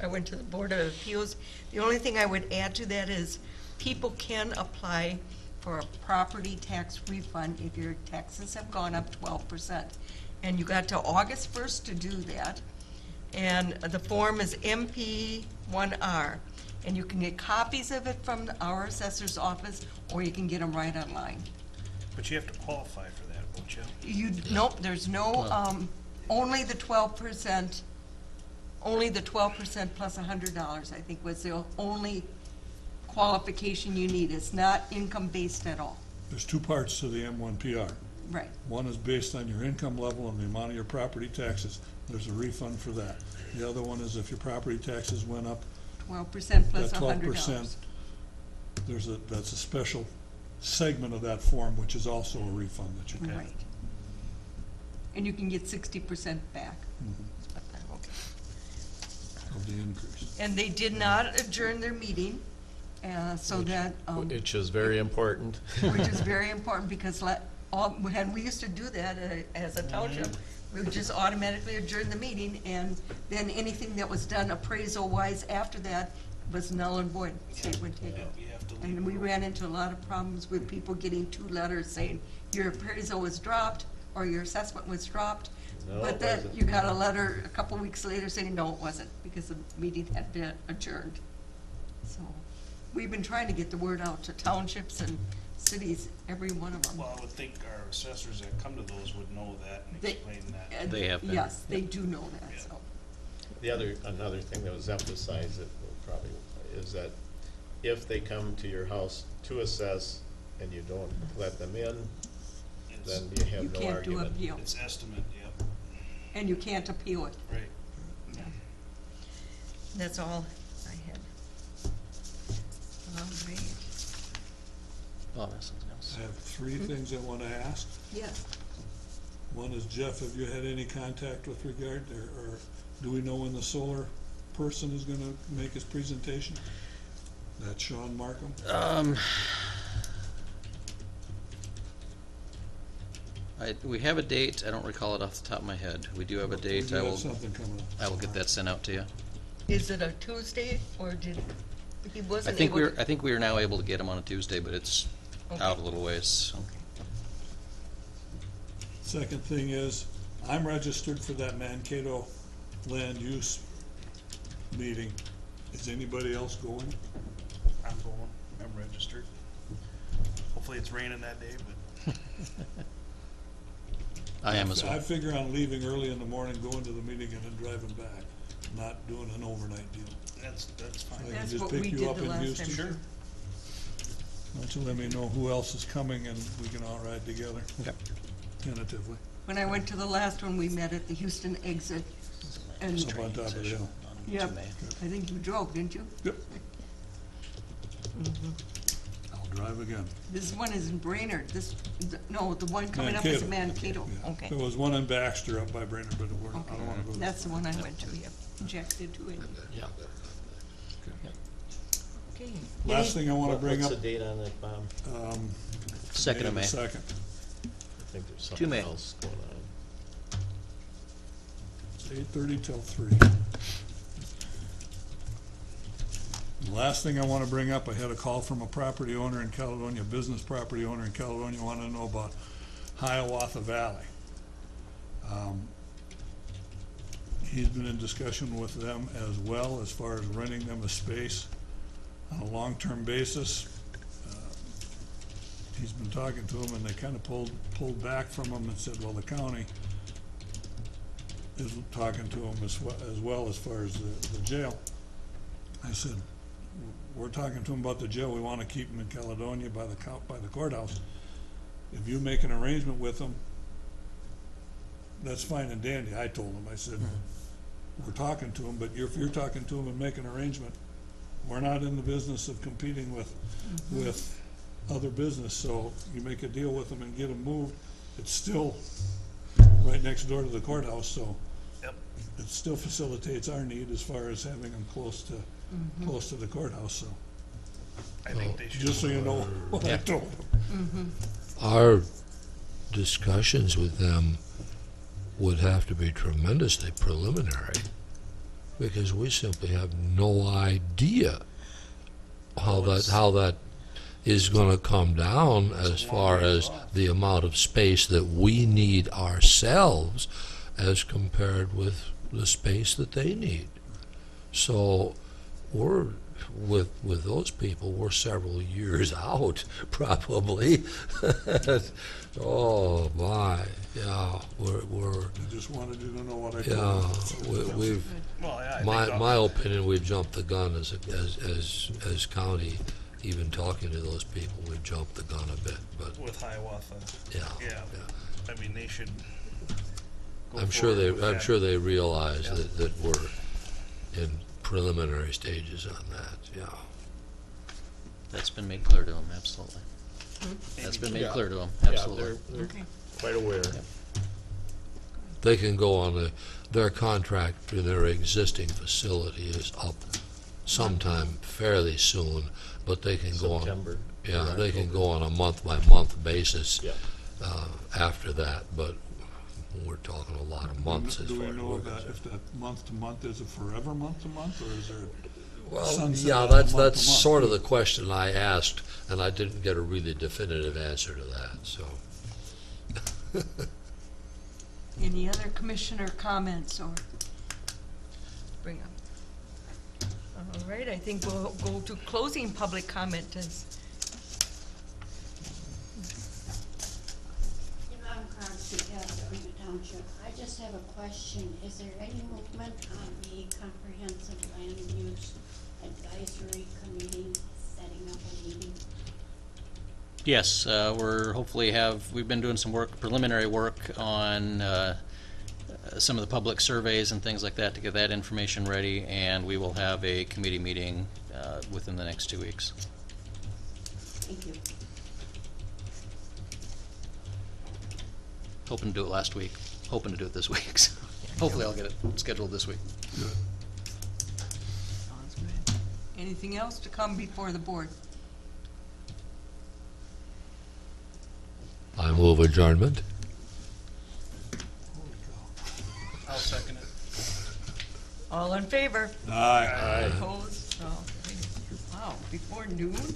I went to the Board of Appeals. The only thing I would add to that is people can apply for a property tax refund if your taxes have gone up 12%. And you got till August 1st to do that. And the form is MP1R. And you can get copies of it from our assessor's office, or you can get them right online. But you have to qualify for that, won't you? Nope, there's no, only the 12%, plus $100, I think, was the only qualification you need. It's not income-based at all. There's two parts to the M1 PR. Right. One is based on your income level and the amount of your property taxes. There's a refund for that. The other one is if your property taxes went up, 12% plus that 12%, $100. that's a special segment of that form, which is also a refund that you get. Right. And you can get 60% back. Of the increase. And they did not adjourn their meeting, So that, Which is very important. which is very important, because when we used to do that as a township, we would just automatically adjourn the meeting, and then anything that was done appraisal-wise after that was null and void. State would take it. You have to leave. And we ran into a lot of problems with people getting 2 letters saying your appraisal was dropped or your assessment was dropped. No, But it then wasn't. you got a letter a couple weeks later saying, no, it wasn't, because the meeting had been adjourned. So we've been trying to get the word out to townships and cities, every one of them. Well, I would think our assessors that come to those would know that and They- explain that. They have been. Yes, they do know that, so. Another thing that was emphasized that probably is that if they come to your house to assess and you don't let them in, It's- then you You have no can't do argument. appeal, It's estimate, yep, and you can't appeal it. right. that's all I had. All right. Oh, that's something else. I have three things I want to ask. Yes. One is, Jeff, have you had any contact with regard, or do we know when the solar person is gonna make his presentation? That's Sean Markham? We have a date, I don't recall it off the top of my head. We do have a We date, do I have will, something coming up. I will get that sent out to you. Is it a Tuesday, or did, he I wasn't think able to? I think we are now able to get them on a Tuesday, but it's Okay. out a little ways, so. Second thing is, I'm registered for that Mankato land use meeting. Is anybody else going? I'm going, I'm registered. Hopefully it's raining that day, but I am as I well. figure on leaving early in the morning, going to the meeting and then driving back, not doing an overnight deal. that's I fine. can That's just what pick we you did up the in last Houston. time. Sure. Why don't you let me know who else is coming and we can all ride together, Okay. tentatively, When I went to the last one, we met at the Houston exit, and, up on top of the hill. yep, I think you drove, didn't you? Yep. I'll drive again. This one is in Brainerd, no, the one coming up is Mankato. Yeah. Okay. There was one in Baxter up by Brainerd, but I don't wanna go there. That's the one I went to, yep, Jack did too. Yeah. Okay. Last thing I wanna bring What's up, the date on it, Bob? Second of May. Second. I think there's To something May. else going on. It's 8:30 till 3. Last thing I wanna bring up, I had a call from a property owner in Caledonia, business property owner in Caledonia, wanted to know about Hiawatha Valley. He's been in discussion with them as well, as far as renting them a space on a long-term basis. He's been talking to them, and they kinda pulled back from him and said, well, the county is talking to him as well as far as the jail. I said, we're talking to him about the jail, we wanna keep him in Caledonia by the courthouse. If you make an arrangement with them, that's fine and dandy, I told him, I said, we're talking to him, but if you're talking to him and make an arrangement, we're not in the business of competing with other business, so you make a deal with them and get them moved, it's still right next door to the courthouse, so Yep. it still facilitates our need as far as having them close to the courthouse, so, I think they should. just so you know what I told them. Our discussions with them would have to be tremendously preliminary, because we simply have no idea how that is gonna come down as far as the amount of space that we need ourselves as compared with the space that they need. So we're, with those people, we're several years out, probably. Oh, my, yeah, we're, I just wanted you to know what I told yeah, them. we've, Well, yeah, I my, think, my opinion, we've jumped the gun as county, even talking to those people, we've jumped the gun a bit, but, with Hiawatha, yeah. yeah, I mean, they should go I'm sure forward with I'm that. sure they realize Yeah. that we're in preliminary stages on that, yeah. That's been made clear to them, absolutely. That's been made Yeah. clear to them, Yeah, absolutely. they're quite aware. They can go on their contract for their existing facility is up sometime fairly soon, but they can go on, September. yeah, or they can October. go on a month-by-month basis Yeah. after that, but we're talking a lot of months as Do far we as know we're if concerned. that month to month is a forever month to month, or is there? Well, sunset yeah, on that's month to month? sort of the question I asked, and I didn't get a really definitive answer to that, so. Any other commissioner comments or? Bring up. All right, I think we'll go to closing public comment as, I'm Carson, Caledonia Township. I just have a question. Is there any movement on the comprehensive land use advisory committee setting up a meeting? Yes, we've been doing some preliminary work on some of the public surveys and things like that to get that information ready, and we will have a committee meeting within the next 2 weeks. Thank you. hoping to do it last week, hoping to do it this week. So hopefully I'll get it scheduled this week. Sounds good. Anything else to come before the board? I move adjournment. I'll second it. All in favor? Aye. Opposed? No. Wow, before noon?